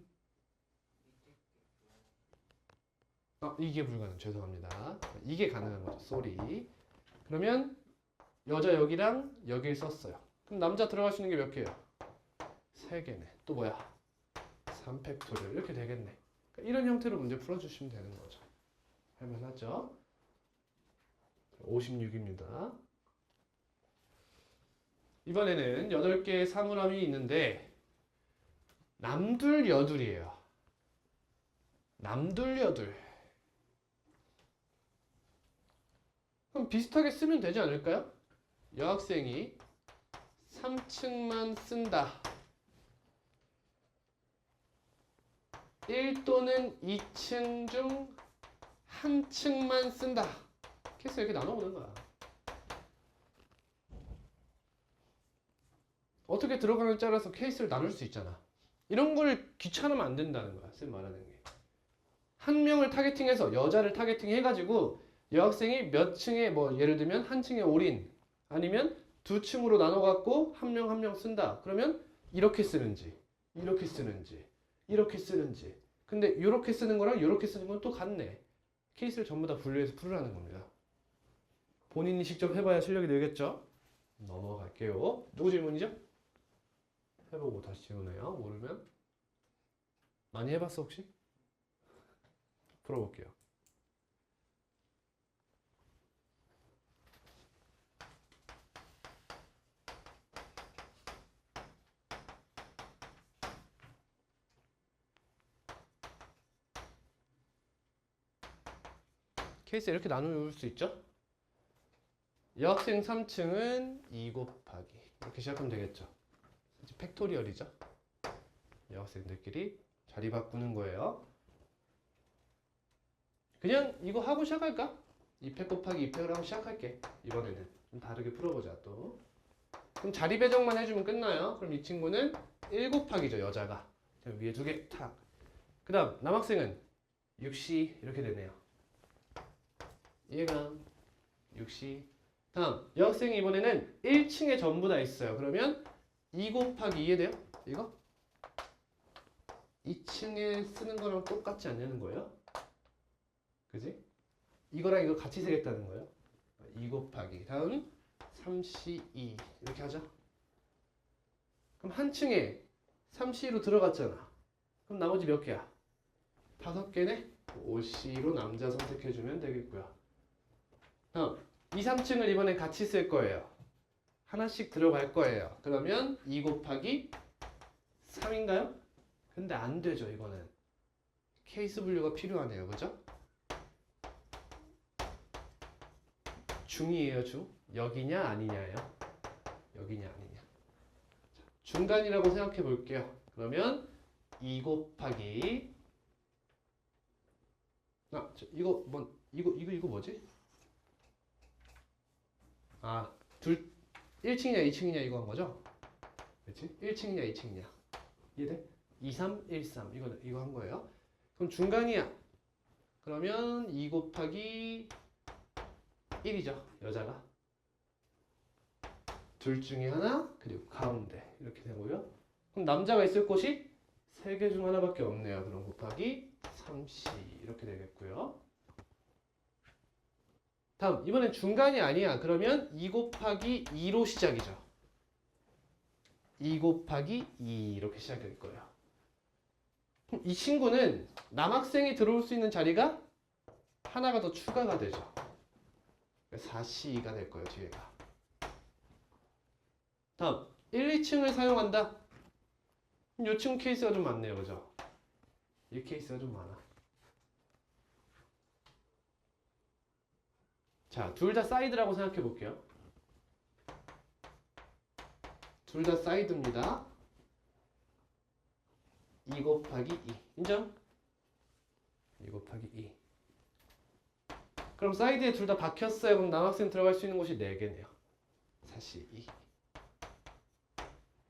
A: 이게 불가능. 죄송합니다. 이게 가능한 거죠. 쏘리. 그러면 여자 여기랑 여기를 썼어요. 그럼 남자 들어갈 수 있는 게 몇 개예요? 3개네. 또 뭐야? 3팩토리얼. 이렇게 되겠네. 그러니까 이런 형태로 문제 풀어주시면 되는 거죠. 할만하죠? 56입니다. 이번에는 8개의 사물함이 있는데 남둘 여둘이에요. 남둘 여둘. 그럼 비슷하게 쓰면 되지 않을까요? 여학생이 3층만 쓴다. 1 또는 2층 중 한 층만 쓴다. 케이스 이렇게 나눠보는 거야. 어떻게 들어가는지 따라서 케이스를 나눌 수 있잖아. 이런 걸 귀찮으면 안 된다는 거야. 쌤 말하는 게. 한 명을 타겟팅해서 여자를 타겟팅 해가지고 여학생이 몇 층에 뭐 예를 들면 한 층에 올인 아니면 2층으로 나눠갖고 한 명 한 명 쓴다. 그러면 이렇게 쓰는지 이렇게 쓰는지 이렇게 쓰는지 근데 이렇게 쓰는 거랑 이렇게 쓰는 건 또 같네. 케이스를 전부 다 분류해서 풀으라는 겁니다. 본인이 직접 해봐야 실력이 늘겠죠? 넘어갈게요. 누구 질문이죠? 해보고 다시 지우네요. 모르면 많이 해봤어 혹시? 풀어볼게요. 케이스 이렇게 나눌 수 있죠? 여학생 3층은 2 곱하기 이렇게 시작하면 되겠죠. 이제 팩토리얼이죠. 여학생들끼리 자리 바꾸는 거예요. 그냥 이거 하고 시작할까? 2팩 곱하기 2팩을 하고 시작할게. 이번에는 좀 다르게 풀어보자 또. 그럼 자리 배정만 해주면 끝나요. 그럼 이 친구는 1 곱하기죠. 여자가. 위에 2개 탁. 그 다음 남학생은 6시 이렇게 되네요. 얘가 6시. 다음 여학생이 이번에는 1층에 전부 다 있어요. 그러면 2 곱하기 2에 돼요? 이거? 2층에 쓰는 거랑 똑같지 않냐는 거예요. 그지? 이거랑 이거 같이 세겠다는 거예요. 2 곱하기 다음 3C2 이렇게 하자. 그럼 한 층에 3C로 들어갔잖아. 그럼 나머지 몇 개야? 5개네? 5C로 남자 선택해주면 되겠고요. 다음 2, 3층을 이번엔 같이 쓸 거예요. 하나씩 들어갈 거예요. 그러면 2 곱하기 3인가요? 근데 안 되죠. 이거는 케이스 분류가 필요하네요. 그죠? 중이에요, 중. 여기냐 아니냐예요. 여기냐 아니냐. 중간이라고 생각해 볼게요. 그러면 2 곱하기 이거 뭐지? 아, 1층이냐 2층이냐 이거 한 거죠? 그렇지? 1층이냐 2층이냐. 이해돼? 2, 3, 1, 3 이거 한 거예요. 그럼 중간이야. 그러면 2 곱하기 1이죠. 여자가. 둘 중에 하나 그리고 가운데 이렇게 되고요. 그럼 남자가 있을 곳이 3개 중 하나밖에 없네요. 그럼 곱하기 3C 이렇게 되겠고요. 다음 이번엔 중간이 아니야. 그러면 2 곱하기 2로 시작이죠. 2 곱하기 2 이렇게 시작될 거예요. 그럼 이 친구는 남학생이 들어올 수 있는 자리가 하나가 더 추가가 되죠. 4C가 될 거예요. 뒤에가. 다음 1, 2층을 사용한다. 이 친구 케이스가 좀 많네요. 그죠? 이 케이스가 좀 많아. 자, 둘 다 사이드라고 생각해 볼게요. 둘 다 사이드입니다. 2 곱하기 2. 인정? 2 곱하기 2. 그럼 사이드에 둘 다 박혔어요. 그럼 남학생 들어갈 수 있는 곳이 4개네요. 4C 2.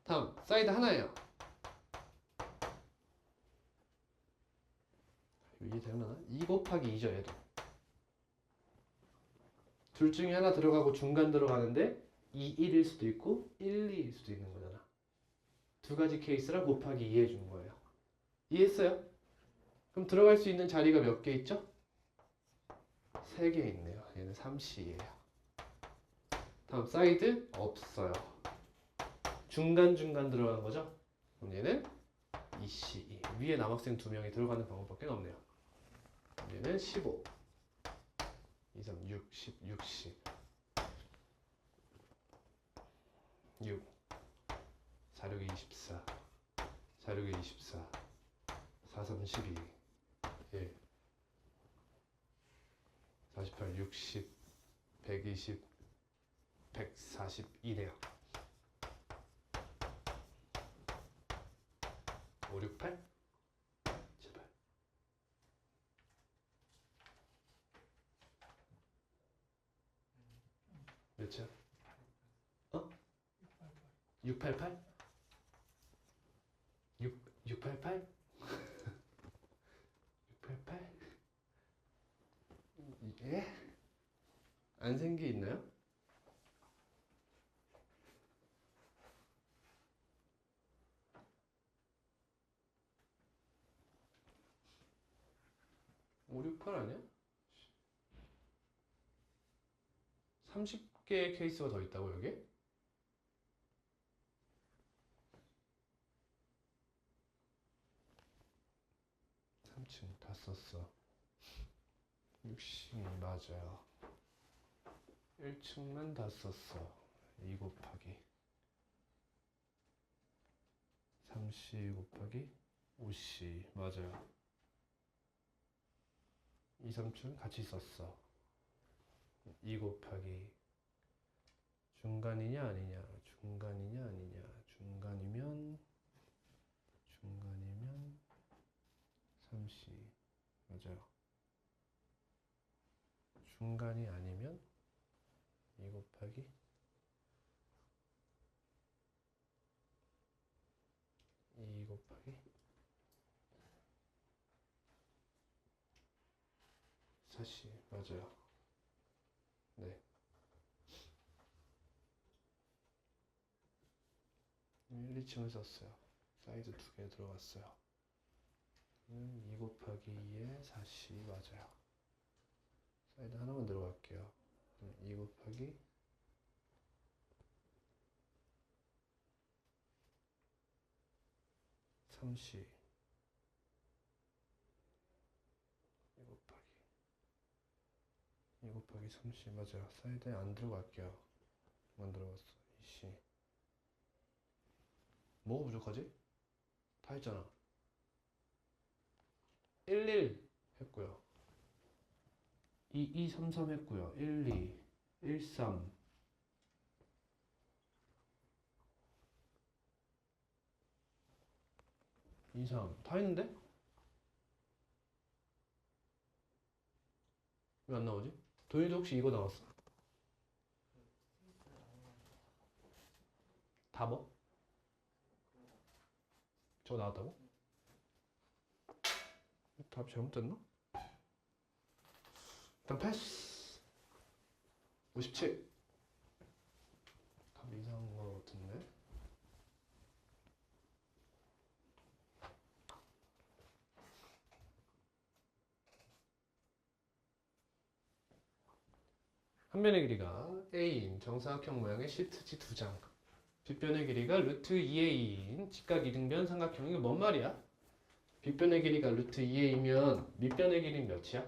A: 다음 사이드 하나예요. 이해되나? 2 곱하기 2죠. 얘도. 둘 중에 하나 들어가고 중간 들어가는데 2, 1일 수도 있고 1, 2일 수도 있는 거잖아. 두 가지 케이스라 곱하기 2 해준 거예요. 이해했어요? 그럼 들어갈 수 있는 자리가 몇 개 있죠? 3개 있네요. 얘는 3C예요. 다음 사이드 없어요. 중간중간 들어가는 거죠? 그럼 얘는 2C. 위에 남학생 2명이 들어가는 방법밖에 없네요. 얘는 15. 2, 3, 6, 10, 60. 6. 4, 6, 24. 4, 6, 24. 4, 3, 12. 1. 48, 60, 120, 142네요. 5, 6, 8? 제발. 몇이야? 어? 688? 688? 688? 예? 안 생기 있나요? 오, 6, 8 아니야? 30개의 케이스가 더 있다고 여기? 3층 다 썼어. 60 맞아요. 1층만 다 썼어. 2 곱하기 3C 곱하기 5C 맞아요. 2, 3층 같이 썼어. 2 곱하기 중간이냐 아니냐 중간이냐 아니냐 중간이면 3C 맞아요. 중간이 아니면 2 곱하기 2 곱하기 4C 맞아요. 네. 1, 2층을 썼어요. 사이드 2개 들어갔어요. 2 곱하기 2에 4C 맞아요. 사이드 하나만 들어갈게요. 2 곱하기 3C 2 곱하기 3C 맞아요. 사이드에 안 들어갈게요. 안 들어갔어. 2C 뭐가 부족하지? 다 했잖아. 1, 1 했고요. 2, 2, 3, 3 했고요. 1, 2 13 23 다 했는데? 왜 안 나오지? 도윤이도 혹시 이거 나왔어? 다 뭐? 저거 나왔다고? 답 잘못됐나? 일단 패스 57 답 이상한 거 같은데 한 변의 길이가 a인 정사각형 모양의 시트지 2장 빗변의 길이가 루트 2a인 직각 이등변 삼각형 이거 뭔 말이야? 빗변의 길이가 루트 2a이면 밑변의 길이는 몇이야?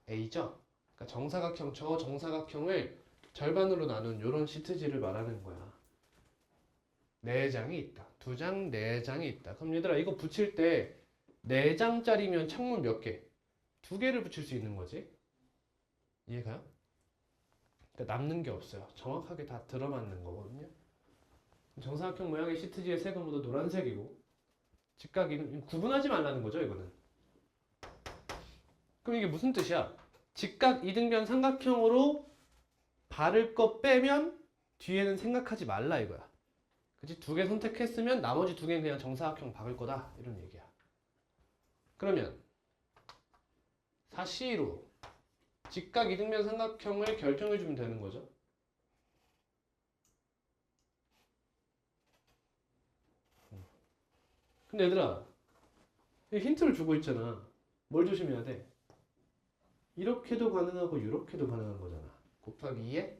A: a죠? 그러니까 정사각형 저 정사각형을 절반으로 나눈 이런 시트지를 말하는 거야. 4장이 있다. 2장, 4장이 있다. 그럼 얘들아 이거 붙일 때 4장짜리면 창문 몇 개? 2개를 붙일 수 있는 거지. 이해가요? 그러니까 남는 게 없어요. 정확하게 다 들어맞는 거거든요. 정사각형 모양의 시트지의 색은 모두 노란색이고 직각이 구분하지 말라는 거죠 이거는. 그럼 이게 무슨 뜻이야? 직각 이등변 삼각형으로 바를 거 빼면 뒤에는 생각하지 말라 이거야. 그치? 2개 선택했으면 나머지 2개는 그냥 정사각형 박을 거다 이런 얘기야. 그러면 사시로 직각 이등변 삼각형을 결정해 주면 되는 거죠. 근데 얘들아 힌트를 주고 있잖아. 뭘 조심해야 돼? 이렇게도 가능하고 이렇게도 가능한 거잖아. 곱하기 2에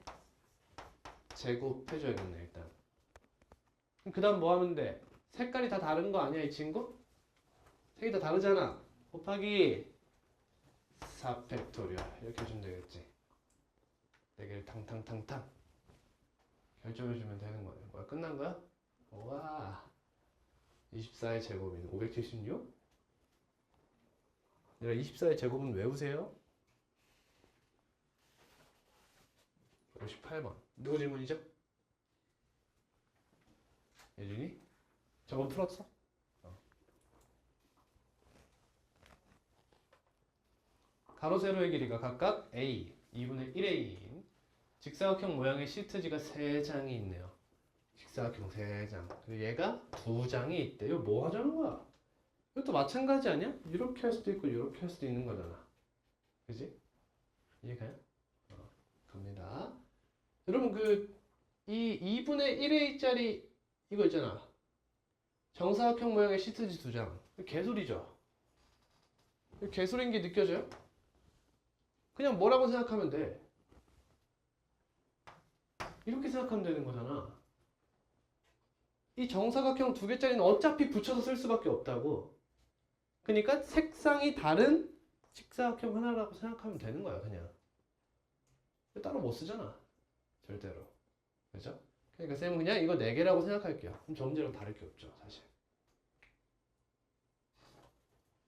A: 제곱해줘야겠네 일단. 그 다음 뭐 하면 돼? 색깔이 다 다른 거 아니야 이 친구? 색이 다 다르잖아. 곱하기 4팩토리얼 이렇게 해주면 되겠지. 4개를 탕탕탕탕 결정해주면 되는 거야. 뭐야 끝난 거야? 우와 24의 제곱인 576? 내가 24의 제곱은 외우세요. 58번 누구 질문이죠? 예준이? 저건 풀었어? 가로 세로의 길이가 각각 a 2분의 1a인 직사각형 모양의 시트지가 3장이 있네요. 직사각형 3장 그리고 얘가 2장이 있대요. 뭐 하자는 거야? 이것도 마찬가지 아니야? 이렇게 할 수도 있고 이렇게 할 수도 있는 거잖아. 그지? 이해가요? 갑니다. 여러분 이 2분의 1a짜리 이거 있잖아. 정사각형 모양의 시트지 2장. 개소리죠? 개소리인 게 느껴져요? 그냥 뭐라고 생각하면 돼? 이렇게 생각하면 되는 거잖아. 이 정사각형 2개짜리는 어차피 붙여서 쓸 수밖에 없다고. 그러니까 색상이 다른 직사각형 하나라고 생각하면 되는 거야 그냥. 따로 못 쓰잖아 절대로. 그죠? 그러니까 쌤은 그냥 이거 4개라고 생각할게요. 그럼 저 문제랑 다를 게 없죠 사실.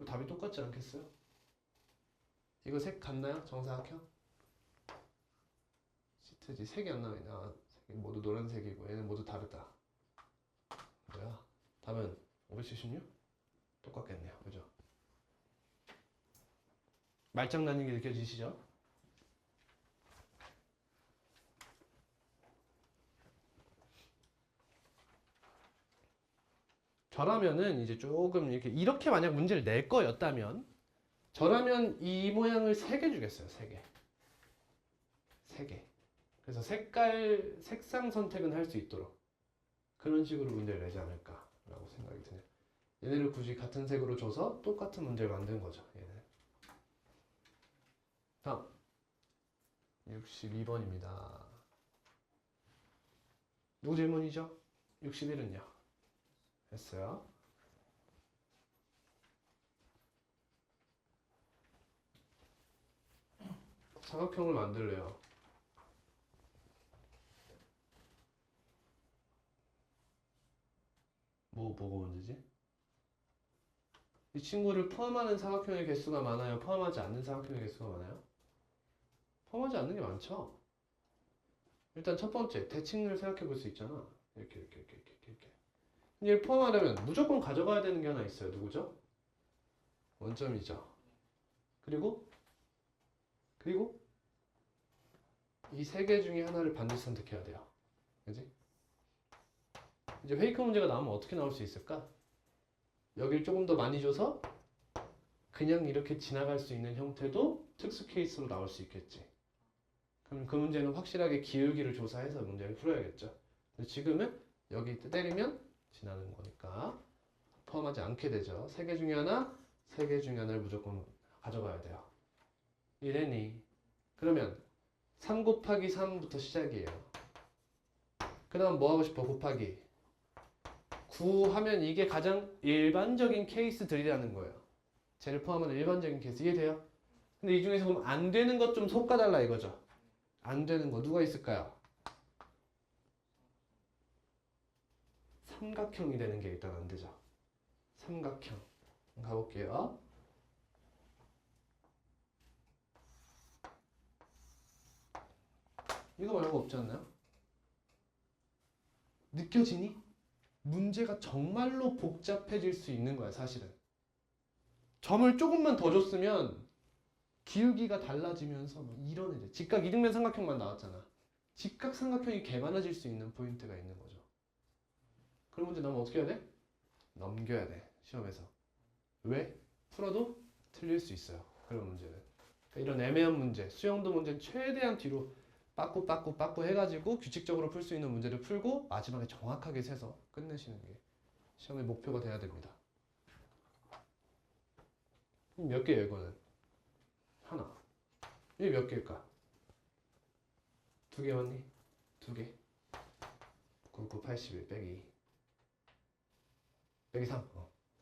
A: 답이 똑같지 않겠어요? 이거 색 같나요? 정사각형? 시트지 색이 안 나와있네. 색이 모두 노란색이고 얘는 모두 다르다. 뭐야? 답은 576? 똑같겠네요. 그죠? 말장난인 게 느껴지시죠? 저라면은 이제 조금 이렇게 만약 문제를 낼 거였다면 저라면 이 모양을 3개 주겠어요. 3개. 3개. 그래서 색상 선택은 할 수 있도록 그런 식으로 문제를 내지 않을까라고 생각이 드네요. 얘네를 굳이 같은 색으로 줘서 똑같은 문제를 만든 거죠. 얘는. 다음 62번입니다. 누구 질문이죠? 61은요? 했어요. 삼각형을 만들래요. 뭐가 문제지? 이 친구를 포함하는 삼각형의 개수가 많아요? 포함하지 않는 삼각형의 개수가 많아요? 포함하지 않는 게 많죠? 일단 첫 번째 대칭을 생각해 볼 수 있잖아. 이렇게. 얘를 포함하려면 무조건 가져가야 되는 게 하나 있어요. 누구죠? 원점이죠. 그리고 이 세 개 중에 하나를 반드시 선택해야 돼요. 그지? 이제 페이크 문제가 나오면 어떻게 나올 수 있을까? 여길 조금 더 많이 줘서 그냥 이렇게 지나갈 수 있는 형태도 특수 케이스로 나올 수 있겠지. 그럼 그 문제는 확실하게 기울기를 조사해서 문제를 풀어야겠죠. 근데 지금은 여기 때리면 지나는 거니까 포함하지 않게 되죠. 세 개 중에 하나를 무조건 가져가야 돼요. 이래니 그러면 3 곱하기 3부터 시작이에요. 그 다음 뭐 하고 싶어? 곱하기 9 하면 이게 가장 일반적인 케이스들이라는 거예요. 쟤를 포함하는 일반적인 케이스. 이해돼요? 근데 이 중에서 그럼 안 되는 것 좀 솎아달라 이거죠. 안 되는 거 누가 있을까요? 삼각형이 되는 게 일단 안 되죠. 삼각형. 가볼게요. 이거 말고 없지 않나요? 느껴지니? 문제가 정말로 복잡해질 수 있는 거야, 사실은. 점을 조금만 더 줬으면 기울기가 달라지면서 뭐 이런 애들. 직각 이등변 삼각형만 나왔잖아. 직각 삼각형이 개많아질 수 있는 포인트가 있는 거죠. 그런 문제 나오면 어떻게 해야 돼? 넘겨야 돼, 시험에서. 왜? 풀어도 틀릴 수 있어요, 그런 문제는. 그러니까 이런 애매한 문제, 수영도 문제는 최대한 뒤로 빠꾸 해가지고 규칙적으로 풀 수 있는 문제를 풀고 마지막에 정확하게 세서 끝내시는 게 시험의 목표가 돼야 됩니다. 몇 개예요, 이거는? 하나. 이게 몇 개일까? 2개 맞니? 2개. 99, 81 빼기 3.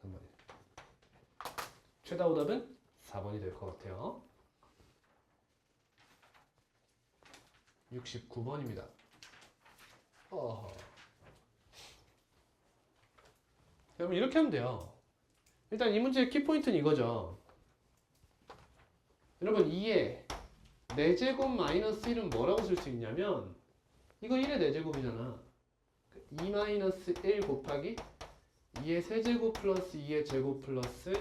A: 3번이. 최다 오답은 4번이 될 것 같아요. 69번입니다. 그럼 이렇게 하면 돼요. 일단 이 문제의 키포인트는 이거죠. 여러분 2의 4제곱 마이너스 1은 뭐라고 쓸 수 있냐면 이거 1의 4제곱이잖아. 2 마이너스 1 곱하기 2의 세제곱 플러스 2의 제곱 플러스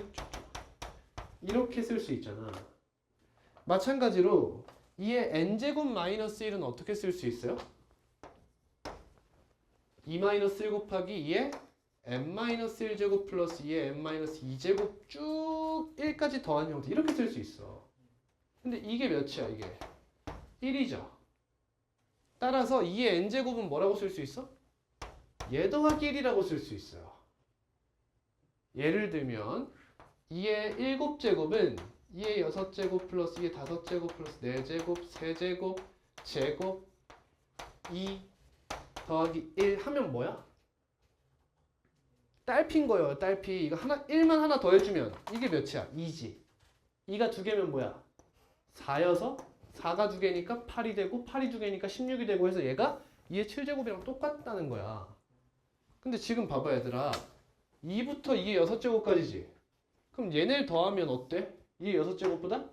A: 이렇게 쓸 수 있잖아. 마찬가지로 2의 n제곱 마이너스 1은 어떻게 쓸 수 있어요? 2 마이너스 1 곱하기 2의 n 마이너스 1제곱 플러스 2의 n 마이너스 2제곱 쭉 1까지 더한 형태 이렇게 쓸 수 있어. 근데 이게 몇이야 이게? 1이죠. 따라서 2의 n제곱은 뭐라고 쓸 수 있어? 얘 더하기 1이라고 쓸 수 있어요. 예를 들면 2의 7제곱은 2의 6제곱 플러스 2의 5제곱 플러스 4제곱, 세제곱, 제곱 2 더하기 1 하면 뭐야? 딸피인 거예요. 딸피. 이거 하나 1만 하나 더 해주면 이게 몇이야? 2지. 2가 2개면 뭐야? 4여서 4가 2개니까 8이 되고 8이 2개니까 16이 되고 해서 얘가 2의 7제곱이랑 똑같다는 거야. 근데 지금 봐봐 얘들아. 2부터 2의 6제곱까지지. 그럼 얘네를 더하면 어때? 2의 6제곱보다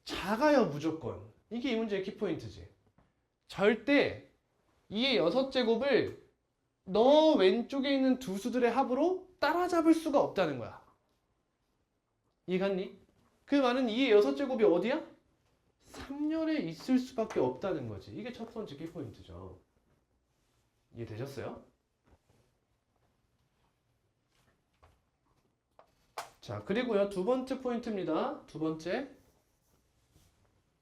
A: 작아요 무조건. 이게 이 문제의 키포인트지. 절대 2의 6제곱을 너 왼쪽에 있는 두 수들의 합으로 따라잡을 수가 없다는 거야. 이해갔니? 그 말은 2의 6제곱이 어디야? 3열에 있을 수밖에 없다는 거지. 이게 첫 번째 키포인트죠. 이해되셨어요? 자, 그리고요, 두 번째 포인트입니다. 두 번째.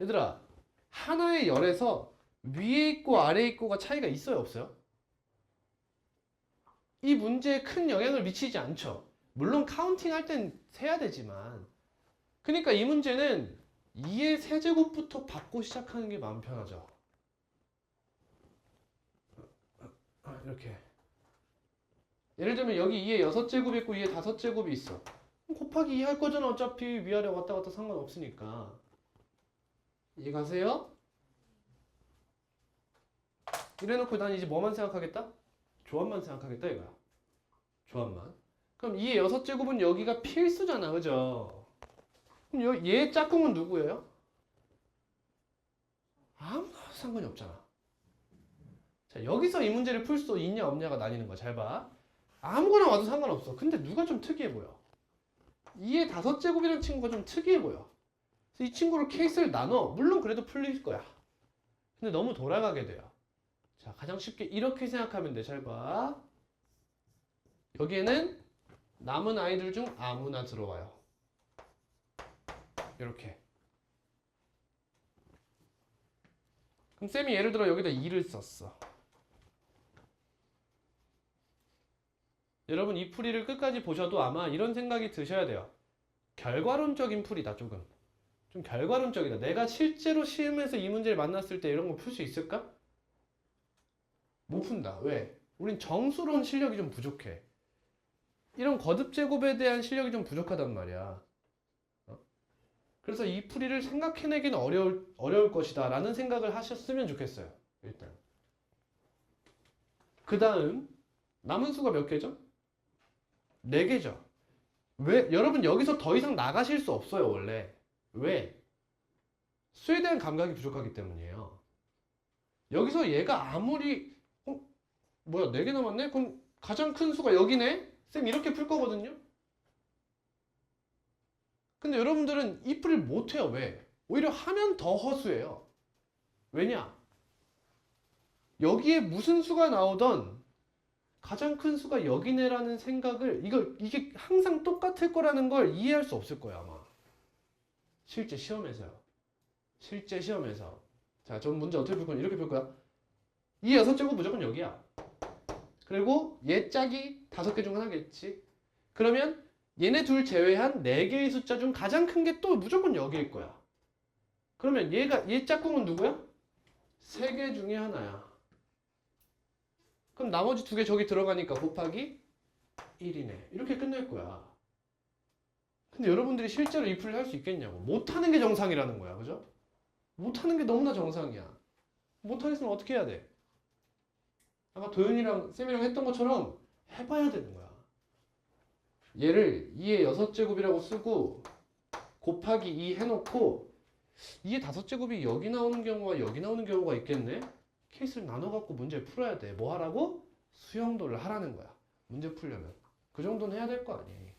A: 얘들아, 하나의 열에서 위에 있고 아래에 있고가 차이가 있어요, 없어요? 이 문제에 큰 영향을 미치지 않죠. 물론 카운팅 할 땐 세야 되지만. 그러니까 이 문제는 2의 세제곱부터 받고 시작하는 게 마음 편하죠. 이렇게. 예를 들면 여기 2의 6제곱이 있고 2의 5제곱이 있어. 곱하기 2 할 거잖아. 어차피 위아래 왔다 갔다 상관없으니까. 이해가세요? 이래놓고 난 이제 뭐만 생각하겠다? 조합만 생각하겠다 이거야. 조합만. 그럼 2의 6제곱은 여기가 필수잖아. 그죠? 그럼 얘 짝꿍은 누구예요? 아무나 상관이 없잖아. 자, 여기서 이 문제를 풀 수 있냐 없냐가 나뉘는 거야. 잘 봐. 아무거나 와도 상관없어. 근데 누가 좀 특이해 보여? 2의 5제곱이라는 친구가 좀 특이해 보여. 그래서 이 친구를 케이스를 나눠. 물론 그래도 풀릴 거야. 근데 너무 돌아가게 돼요. 자, 가장 쉽게 이렇게 생각하면 돼. 잘 봐. 여기에는 남은 아이들 중 아무나 들어와요. 이렇게. 그럼 쌤이 예를 들어 여기다 2를 썼어. 여러분 이 풀이를 끝까지 보셔도 아마 이런 생각이 드셔야 돼요. 결과론적인 풀이다 조금. 좀 결과론적이다. 내가 실제로 시험에서 이 문제를 만났을 때 이런 거 풀 수 있을까? 못 푼다. 왜? 우린 정수론 실력이 좀 부족해. 이런 거듭제곱에 대한 실력이 좀 부족하단 말이야. 그래서 이 풀이를 생각해내기는 어려울 것이다 라는 생각을 하셨으면 좋겠어요. 일단. 그 다음 남은 수가 몇 개죠? 4개죠. 왜? 여러분 여기서 더 이상 나가실 수 없어요 원래. 왜? 수에 대한 감각이 부족하기 때문이에요. 여기서 얘가 아무리 뭐야 4개 남았네? 그럼 가장 큰 수가 여기네? 쌤 이렇게 풀 거거든요? 근데 여러분들은 이 풀이를 못해요. 왜? 오히려 하면 더 허수예요. 왜냐? 여기에 무슨 수가 나오던 가장 큰 수가 여기네라는 생각을 이게 항상 똑같을 거라는 걸 이해할 수 없을 거야 아마. 실제 시험에서요. 실제 시험에서. 자, 전 문제 어떻게 풀 거냐? 이렇게 풀 거야. 이 6제곱 무조건 여기야. 그리고 얘 짝이 5개 중 하나겠지. 그러면 얘네 둘 제외한 4개의 숫자 중 가장 큰 게 또 무조건 여기일 거야. 그러면 얘 짝꿍은 누구야? 3개 중에 하나야. 그럼 나머지 2개 저기 들어가니까 곱하기 1이네. 이렇게 끝낼 거야. 근데 여러분들이 실제로 이 풀이를 할 수 있겠냐고. 못하는 게 정상이라는 거야. 그죠? 못하는 게 너무나 정상이야. 못하겠으면 어떻게 해야 돼? 아까 도윤이랑 쌤이랑 했던 것처럼 해봐야 되는 거야. 얘를 2의 6제곱이라고 쓰고 곱하기 2 해놓고 2의 5제곱이 여기 나오는 경우와 여기 나오는 경우가 있겠네? 케이스를 나눠갖고 문제를 풀어야 돼. 뭐 하라고? 수영도를 하라는 거야. 문제 풀려면. 그 정도는 해야 될 거 아니에요.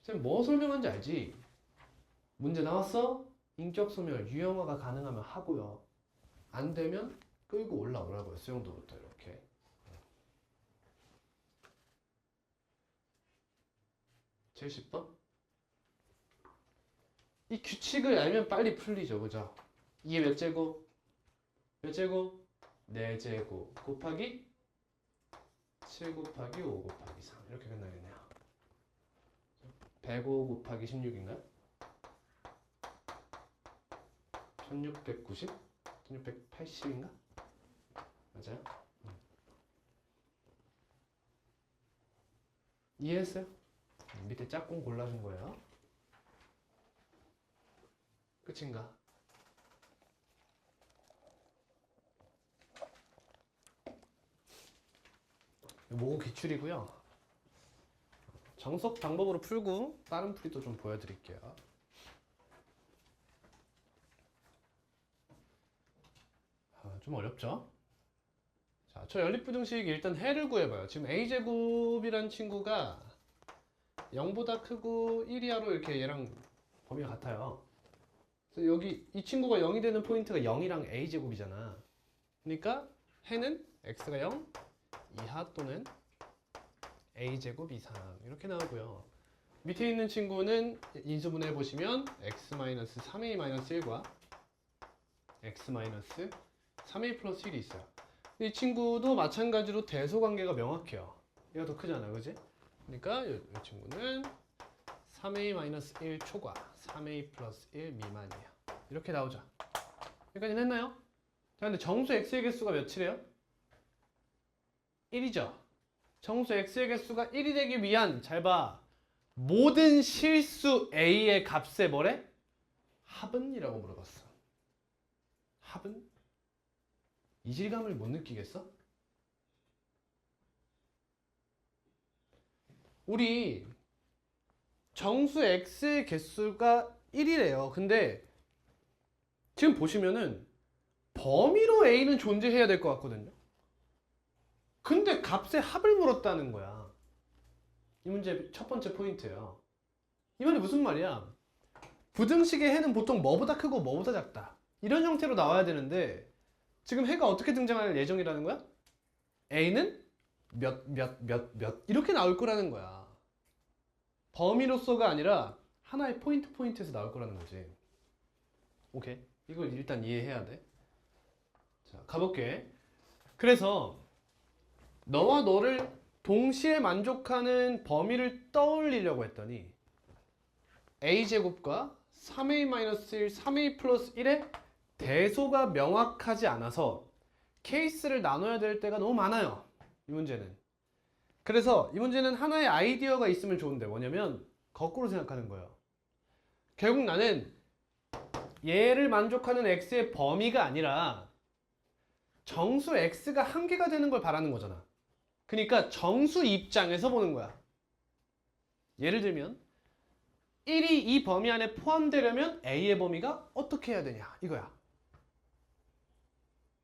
A: 쌤 뭐 설명한지 알지? 문제 나왔어? 인격 소멸, 유형화가 가능하면 하고요. 안 되면 끌고 올라오라고요. 수영도부터 이렇게. 70번? 이 규칙을 알면 빨리 풀리죠. 그죠? 이게 몇 제곱? 몇 제곱? 4제곱 곱하기 7 곱하기 5 곱하기 3 이렇게 끝나겠네요. 105 곱하기 16인가요? 1690? 1680인가? 맞아요? 이해했어요? 밑에 짝꿍 골라준 거예요. 끝인가? 모고 기출이고요. 정석 방법으로 풀고 다른 풀이도 좀 보여드릴게요. 좀 어렵죠? 자, 저 연립부등식 일단 해를 구해봐요. 지금 a제곱이란 친구가 0보다 크고 1이하로 이렇게 얘랑 범위가 같아요. 그래서 여기 이 친구가 0이 되는 포인트가 0이랑 a제곱이잖아. 그러니까 해는 x가 0 이하 또는 a제곱 이상 이렇게 나오고요. 밑에 있는 친구는 인수분해 보시면 x-3a-1과 x-3a 플러스 1이 있어요. 이 친구도 마찬가지로 대소관계가 명확해요. 얘가 더 크잖아, 그지? 그러니까 이 친구는 3a-1 초과 3a 플러스 1 미만이에요. 이렇게 나오죠. 여기까지 했나요? 자, 근데 정수 x의 개수가 몇이래요? 1이죠. 정수 x의 개수가 1이 되기 위한, 잘 봐, 모든 실수 a의 값의 뭐래? 합은? 이라고 물어봤어. 합은? 이질감을 못 느끼겠어? 우리 정수 x의 개수가 1이래요. 근데 지금 보시면은 범위로 A는 존재해야 될 것 같거든요. 근데 값의 합을 물었다는 거야. 이 문제 첫 번째 포인트예요. 이 말이 무슨 말이야? 부등식의 해는 보통 뭐보다 크고 뭐보다 작다. 이런 형태로 나와야 되는데 지금 해가 어떻게 등장할 예정이라는 거야? A는 몇 이렇게 나올 거라는 거야. 범위로서가 아니라 하나의 포인트에서 나올 거라는 거지. 오케이? 이걸 일단 이해해야 돼. 자, 가볼게. 그래서 너와 너를 동시에 만족하는 범위를 떠올리려고 했더니 a제곱과 3a-1, 3a 플러스 1의 대소가 명확하지 않아서 케이스를 나눠야 될 때가 너무 많아요. 이 문제는. 그래서 이 문제는 하나의 아이디어가 있으면 좋은데 뭐냐면 거꾸로 생각하는 거예요. 결국 나는 얘를 만족하는 x의 범위가 아니라 정수 x가 한 개가 되는 걸 바라는 거잖아. 그러니까 정수 입장에서 보는 거야. 예를 들면 1이 이 범위 안에 포함되려면 a의 범위가 어떻게 해야 되냐 이거야.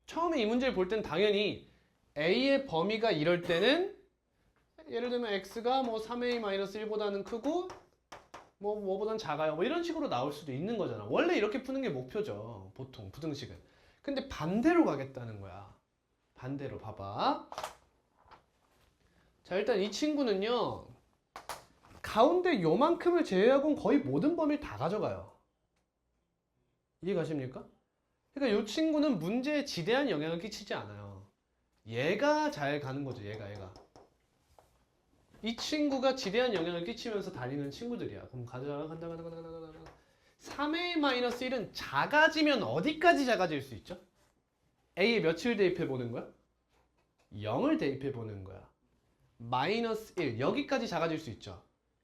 A: 처음에 이 문제를 볼 땐 당연히 a의 범위가 이럴 때는 예를 들면 x가 뭐 3a-1보다는 크고 뭐보다는 작아요. 뭐 이런 식으로 나올 수도 있는 거잖아. 원래 이렇게 푸는 게 목표죠. 보통 부등식은. 근데 반대로 가겠다는 거야. 반대로 봐봐. 자, 일단 이 친구는요. 가운데 요만큼을 제외하고는 거의 모든 범위를 다 가져가요. 이해가십니까? 그러니까 이 친구는 문제에 지대한 영향을 끼치지 않아요. 얘가 잘 가는 거죠. 얘가. 이 친구가 지대한 영향을 끼치면서 다니는 친구들이야. 그럼 간다. 3a-1은 작아지면 어디까지 작아질 수 있죠? a에 몇을 대입해 보는 거야? 0을 대입해 보는 거야. 마이너스 1 여기까지 작아질 수 있죠.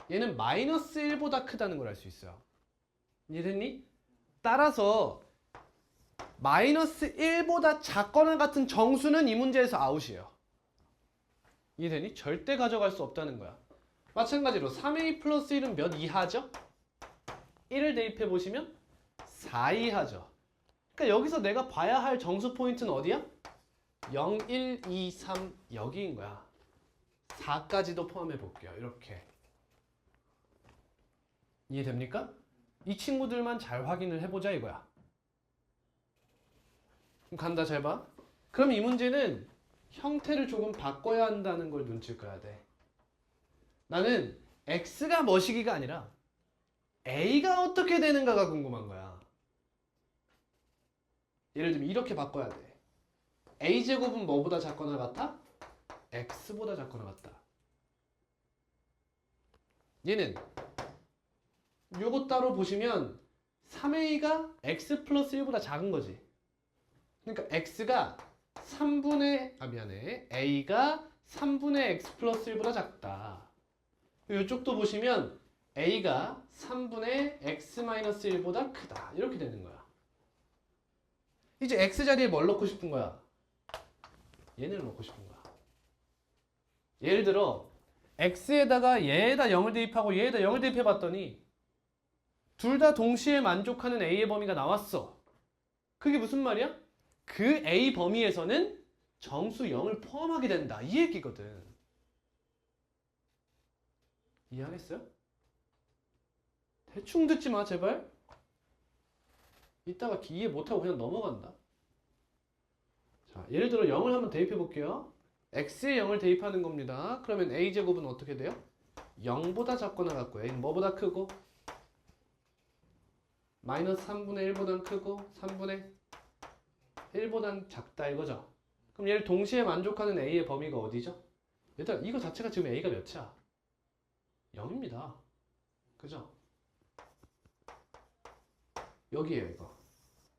A: 얘는 마이너스 1보다 크다는 걸 알 수 있어요. 이해됐니? 따라서 마이너스 1보다 작거나 같은 정수는 이 문제에서 아웃이에요. 이해되니? 절대 가져갈 수 없다는 거야. 마찬가지로 3a 플러스 1은 몇 이하죠? 1을 대입해 보시면 4 이하죠. 그러니까 여기서 내가 봐야 할 정수 포인트는 어디야? 0, 1, 2, 3 여기인 거야. 4까지도 포함해 볼게요. 이렇게. 이해됩니까? 이 친구들만 잘 확인을 해보자 이거야. 그럼 간다 잘 봐. 그럼 이 문제는 형태를 조금 바꿔야 한다는 걸 눈치를 꺼야 돼. 나는 x가 뭐시기가 아니라 a가 어떻게 되는가가 궁금한 거야. 예를 들면 이렇게 바꿔야 돼. a제곱은 뭐보다 작거나 같아? x보다 작거나 같다. 얘는 요거 따로 보시면 3a가 x 플러스 1보다 작은 거지. 그러니까 x가 a가 3분의 x 플러스 1보다 작다. 이쪽도 보시면 a가 3분의 x 마이너스 1보다 크다. 이렇게 되는 거야. 이제 x 자리에 뭘 넣고 싶은 거야? 얘를 넣고 싶은 거야. 예를 들어 x에다가 얘에다 0을 대입하고 얘에다 0을 대입해 봤더니 둘 다 동시에 만족하는 a의 범위가 나왔어. 그게 무슨 말이야? 그 a 범위에서는 정수 0을 포함하게 된다. 이 얘기거든. 이해하겠어요? 대충 듣지 마 제발. 이따가 이해 못하고 그냥 넘어간다. 자, 예를 들어 0을 한번 대입해 볼게요. x에 0을 대입하는 겁니다. 그러면 a제곱은 어떻게 돼요? 0보다 작거나 같고 a는 뭐보다 크고 마이너스 3분의 1보단 크고 3분의 1보단 작다 이거죠. 그럼 얘를 동시에 만족하는 a의 범위가 어디죠? 얘들아 이거 자체가 지금 a가 몇이야? 0입니다. 그죠? 여기에요 이거.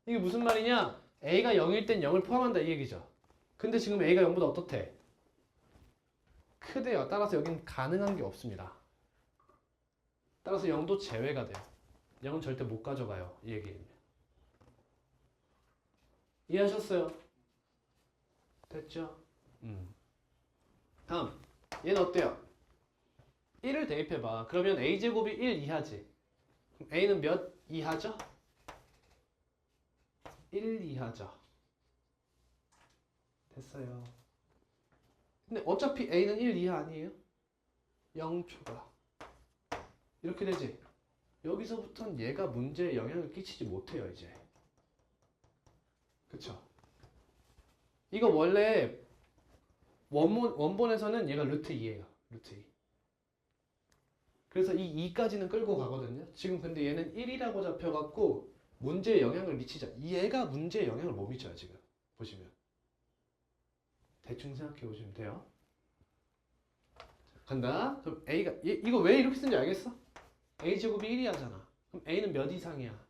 A: 이게 무슨 말이냐? a가 0일 땐 0을 포함한다 이 얘기죠. 근데 지금 a가 0보다 어떻대? 크대요. 따라서 여긴 가능한 게 없습니다. 따라서 0도 제외가 돼요. 0은 절대 못 가져가요. 이 얘기입니다. 이해하셨어요? 됐죠? 다음 얘는 어때요? 1을 대입해봐. 그러면 a제곱이 1 이하지. 그럼 a는 몇 이하죠? 1 이하죠. 됐어요. 근데 어차피 a는 1 이하 아니에요? 0초가 이렇게 되지. 여기서부터는 얘가 문제에 영향을 끼치지 못해요 이제. 그쵸? 이거 원래 원본에서는 얘가 루트 2예요. 루트 2. 그래서 이 2까지는 끌고 가거든요. 지금 근데 얘는 1이라고 잡혀갖고 문제에 영향을 미치자. 얘가 문제에 영향을 못 미쳐요 지금. 보시면. 대충 생각해 보시면 돼요. 간다. 그럼 A가 이거 왜 이렇게 쓴지 알겠어? A제곱이 1 이하잖아. 그럼 A는 몇 이상이야?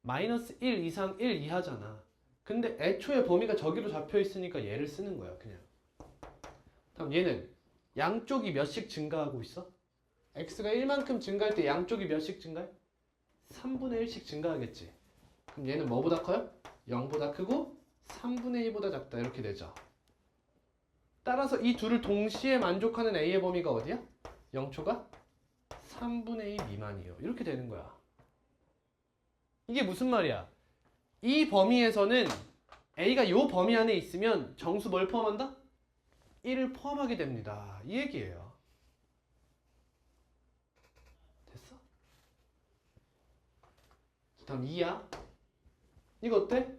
A: 마이너스 1 이상 1 이하잖아. 근데 애초에 범위가 저기로 잡혀 있으니까 얘를 쓰는 거야 그냥. 다음 얘는 양쪽이 몇씩 증가하고 있어? x가 1만큼 증가할 때 양쪽이 몇씩 증가해? 3분의 1씩 증가하겠지. 그럼 얘는 뭐보다 커요? 0보다 크고 3분의 1보다 작다 이렇게 되죠. 따라서 이 둘을 동시에 만족하는 a의 범위가 어디야? 0초가 3분의 1 미만이에요. 이렇게 되는 거야. 이게 무슨 말이야? 이 범위에서는 a가 이 범위 안에 있으면 정수 뭘 포함한다? 1을 포함하게 됩니다. 이 얘기예요. 됐어? 다음 2야. 이거 어때?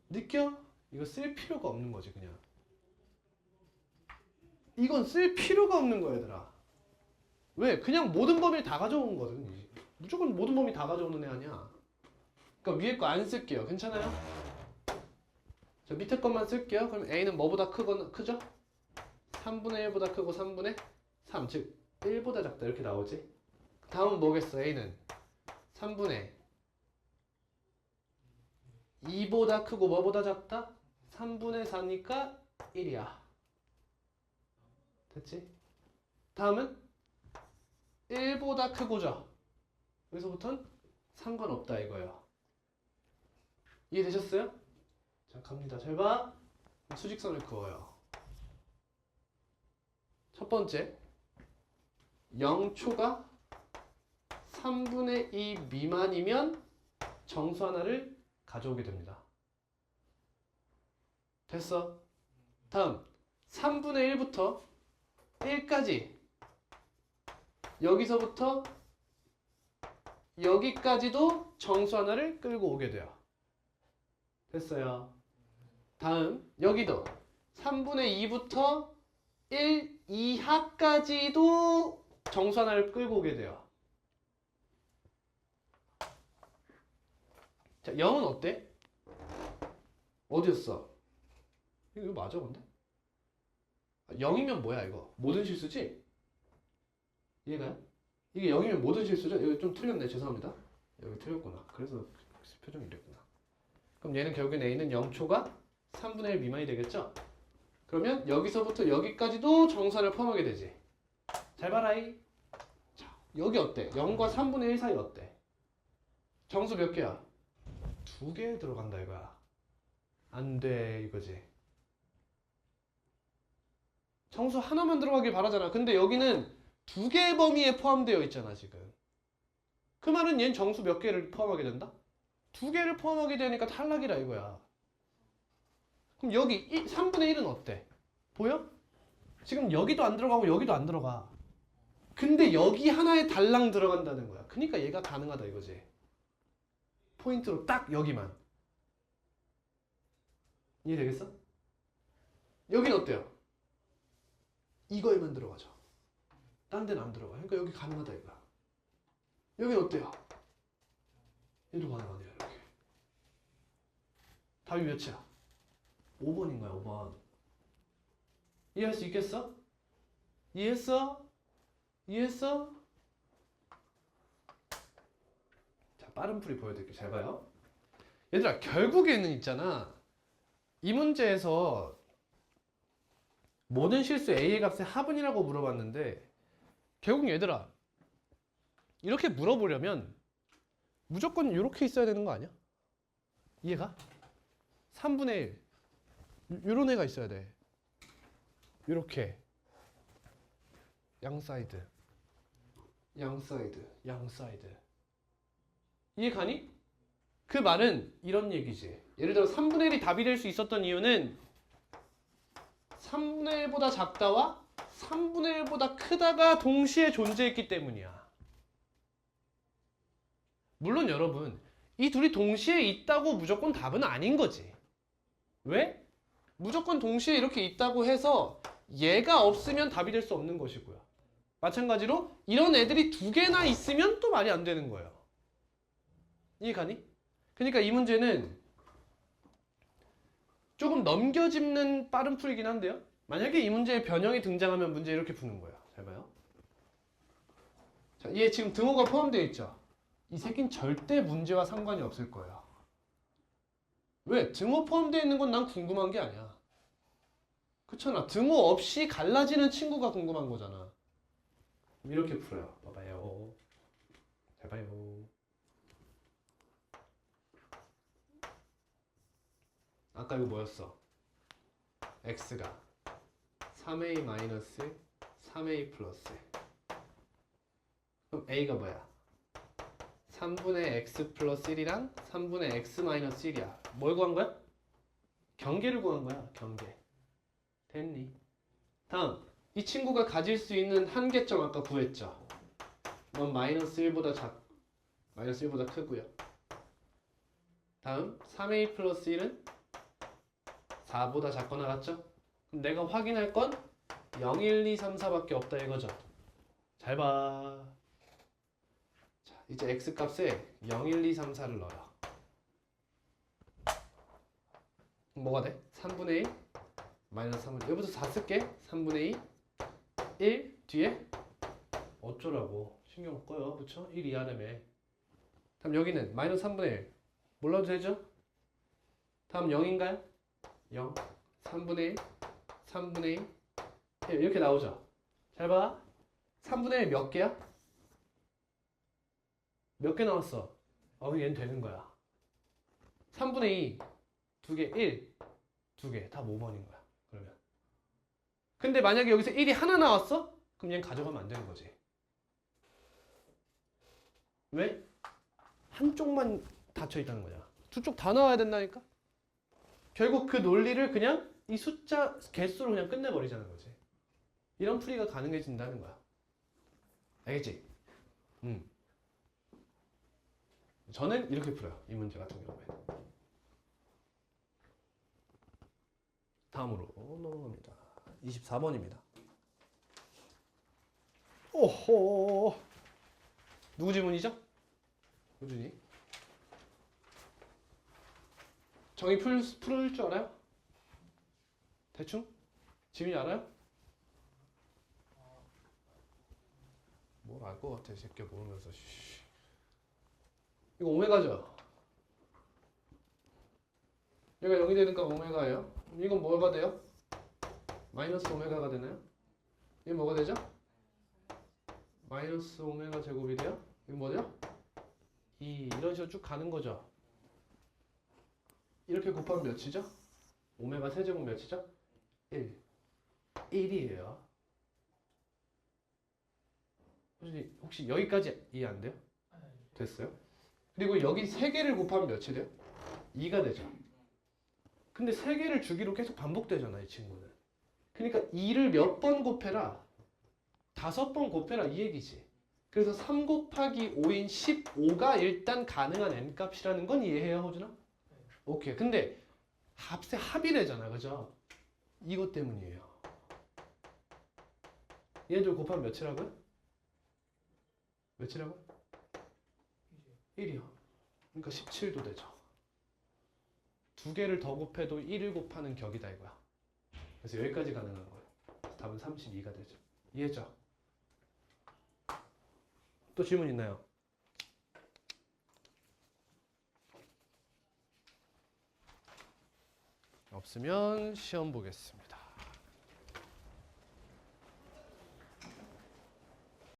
A: 느껴? 이거 쓸 필요가 없는 거지 그냥. 이건 쓸 필요가 없는 거야 얘들아. 왜? 그냥 모든 범위를 다 가져온 거거든. 무조건 모든 범위 다 가져오는 애 아니야. 그러니까 위에 거 안 쓸게요. 괜찮아요? 자, 밑에 것만 쓸게요. 그럼 a는 뭐보다 크죠? 3분의 1보다 크고 3분의 3, 즉 1보다 작다 이렇게 나오지. 다음은 뭐겠어? a는 3분의 2보다 크고 뭐보다 작다? 3분의 4니까 1이야. 됐지? 다음은 1보다 크고죠. 여기서부터는 상관없다 이거예요. 이해되셨어요? 자, 갑니다. 잘 봐. 수직선을 그어요. 첫 번째, 0초가 3분의 2 미만이면 정수 하나를 가져오게 됩니다. 됐어? 다음, 3분의 1부터 1까지 여기서부터 여기까지도 정수 하나를 끌고 오게 돼요. 됐어요? 다음 여기도 3분의 2부터 1 이하까지도 정수 하나를 끌고 오게 돼요. 자, 0은 어때? 어디였어? 이거 맞아 근데? 0이면 뭐야 이거? 모든 실수지? 이해가요? 이게 0이면 모든 실수죠? 여기 좀 틀렸네. 죄송합니다. 여기 틀렸구나. 그래서 표정이 이랬구나. 그럼 얘는 결국엔 a는 0초가 3분의 1 미만이 되겠죠? 그러면 여기서부터 여기까지도 정수를 포함하게 되지. 잘 봐라이. 자, 여기 어때? 0과 3분의 1 사이 어때? 정수 몇 개야? 2개 들어간다 이거야. 안 돼 이거지. 정수 하나만 들어가길 바라잖아. 근데 여기는 2개의 범위에 포함되어 있잖아 지금. 그 말은 얘는 정수 몇 개를 포함하게 된다? 2개를 포함하게 되니까 탈락이라 이거야. 그럼 여기 3분의 1은 어때? 보여? 지금 여기도 안 들어가고 여기도 안 들어가. 근데 여기 하나에 달랑 들어간다는 거야. 그러니까 얘가 가능하다 이거지. 포인트로 딱 여기만. 이해되겠어? 여기는 어때요? 이거에만 들어가죠. 딴 데는 안 들어가. 그러니까 여기 가능하다 이거야. 여기는 어때요? 얘도 가능하네요 이렇게. 답이 몇이야? 5번인 거야 5번. 이해할 수 있겠어? 이해했어? 이해했어? 자, 빠른 풀이 보여드릴게요. 잘 봐요. 얘들아, 결국에는 있잖아. 이 문제에서 모든 실수 a의 값의 합은이라고 물어봤는데 결국 얘들아 이렇게 물어보려면 무조건 이렇게 있어야 되는 거 아니야? 이해가? 3분의 1 이런 애가 있어야 돼. 이렇게 양사이드 이해 가니? 그 말은 이런 얘기지. 예를 들어 3분의 1이 답이 될 수 있었던 이유는 3분의 1보다 작다와 3분의 1보다 크다가 동시에 존재했기 때문이야. 물론 여러분, 이 둘이 동시에 있다고 무조건 답은 아닌 거지. 왜? 무조건 동시에 이렇게 있다고 해서 얘가 없으면 답이 될 수 없는 것이고요. 마찬가지로 이런 애들이 두 개나 있으면 또 말이 안 되는 거예요. 이해가니? 그러니까 이 문제는 조금 넘겨짚는 빠른 풀이긴 한데요. 만약에 이 문제에 변형이 등장하면 문제 이렇게 푸는 거예요. 잘 봐요. 자, 얘 지금 등호가 포함되어 있죠? 이 새끼는 절대 문제와 상관이 없을 거예요. 왜? 등호 포함되어 있는 건 난 궁금한 게 아니야. 그렇잖아. 등호 없이 갈라지는 친구가 궁금한 거잖아. 이렇게 풀어요. 봐봐요. 잘 봐요. 아까 이거 뭐였어? x가 3a 마이너스 3a 플러스. 그럼 a가 뭐야? 3분의 x 플러스 1이랑 3분의 x 마이너스 1이야. 뭘 구한 거야? 경계를 구한 거야. 경계. 됐니? 다음, 이 친구가 가질 수 있는 한계점 아까 구했죠? 넌 마이너스 1보다 크고요. 다음, 3a 플러스 1은 4보다 작거나 같죠? 그럼 내가 확인할 건 0, 1, 2, 3, 4밖에 없다 이거죠? 잘 봐. 자, 이제 x값에 0, 1, 2, 3, 4를 넣어요. 뭐가 돼? 3분의 1 마이너스 3분의 1. 여기부터 4 쓸게. 3분의 2 1 뒤에 어쩌라고 신경 못 꺼요. 그쵸? 1 이하라며. 다음 여기는 마이너스 3분의 1 몰라도 되죠? 다음 0인가요? 0 3분의 1 3분의 1 이렇게 나오죠? 잘 봐. 3분의 1 몇 개야? 몇 개 나왔어? 얘는 되는 거야. 3분의 2 2개 1 2개 다 5번인 거야. 그러면 근데 만약에 여기서 1이 하나 나왔어? 그럼 얘는 가져가면 안 되는 거지. 왜? 한쪽만 닫혀 있다는 거잖아. 두 쪽 다 나와야 된다니까? 결국 그 논리를 그냥 이 숫자 개수로 그냥 끝내버리자는 거지. 이런 풀이가 가능해진다는 거야. 알겠지? 저는 이렇게 풀어요. 이 문제 같은 경우에. 다음으로 넘어갑니다. 24번입니다. 오호. 누구 질문이죠? 호준이. 정의 풀 줄 알아요? 대충? 지민이 알아요? 뭘 알 것 같아, 이 새끼 모르면서. 이거 오메가죠? 얘가 0이 되니까 오메가예요. 이건 뭐가 돼요? 마이너스 오메가가 되나요? 이게 뭐가 되죠? 마이너스 오메가 제곱이 돼요? 이건 뭐죠? 2 이런 식으로 쭉 가는 거죠. 이렇게 곱하면 몇이죠? 오메가 세제곱 몇이죠? 1 1이에요. 혹시 여기까지 이해 안 돼요? 됐어요? 그리고 여기 3개를 곱하면 몇이 돼요? 2가 되죠. 근데 3개를 주기로 계속 반복되잖아, 이 친구는. 그러니까 2를 몇 번 곱해라? 5번 곱해라 이 얘기지. 그래서 3 곱하기 5인 15가 일단 가능한 n값이라는 건 이해해요, 호준아? 오케이. 근데 합세 합이래잖아, 그죠? 이것 때문이에요. 얘들 곱하면 몇이라고요? 몇이라고요? 1이요. 그러니까 17도 되죠. 2개를 더 곱해도 1을 곱하는 격이다 이거야. 그래서 여기까지 가능한 거예요. 답은 32가 되죠. 이해했죠? 또 질문 있나요? 없으면 시험 보겠습니다.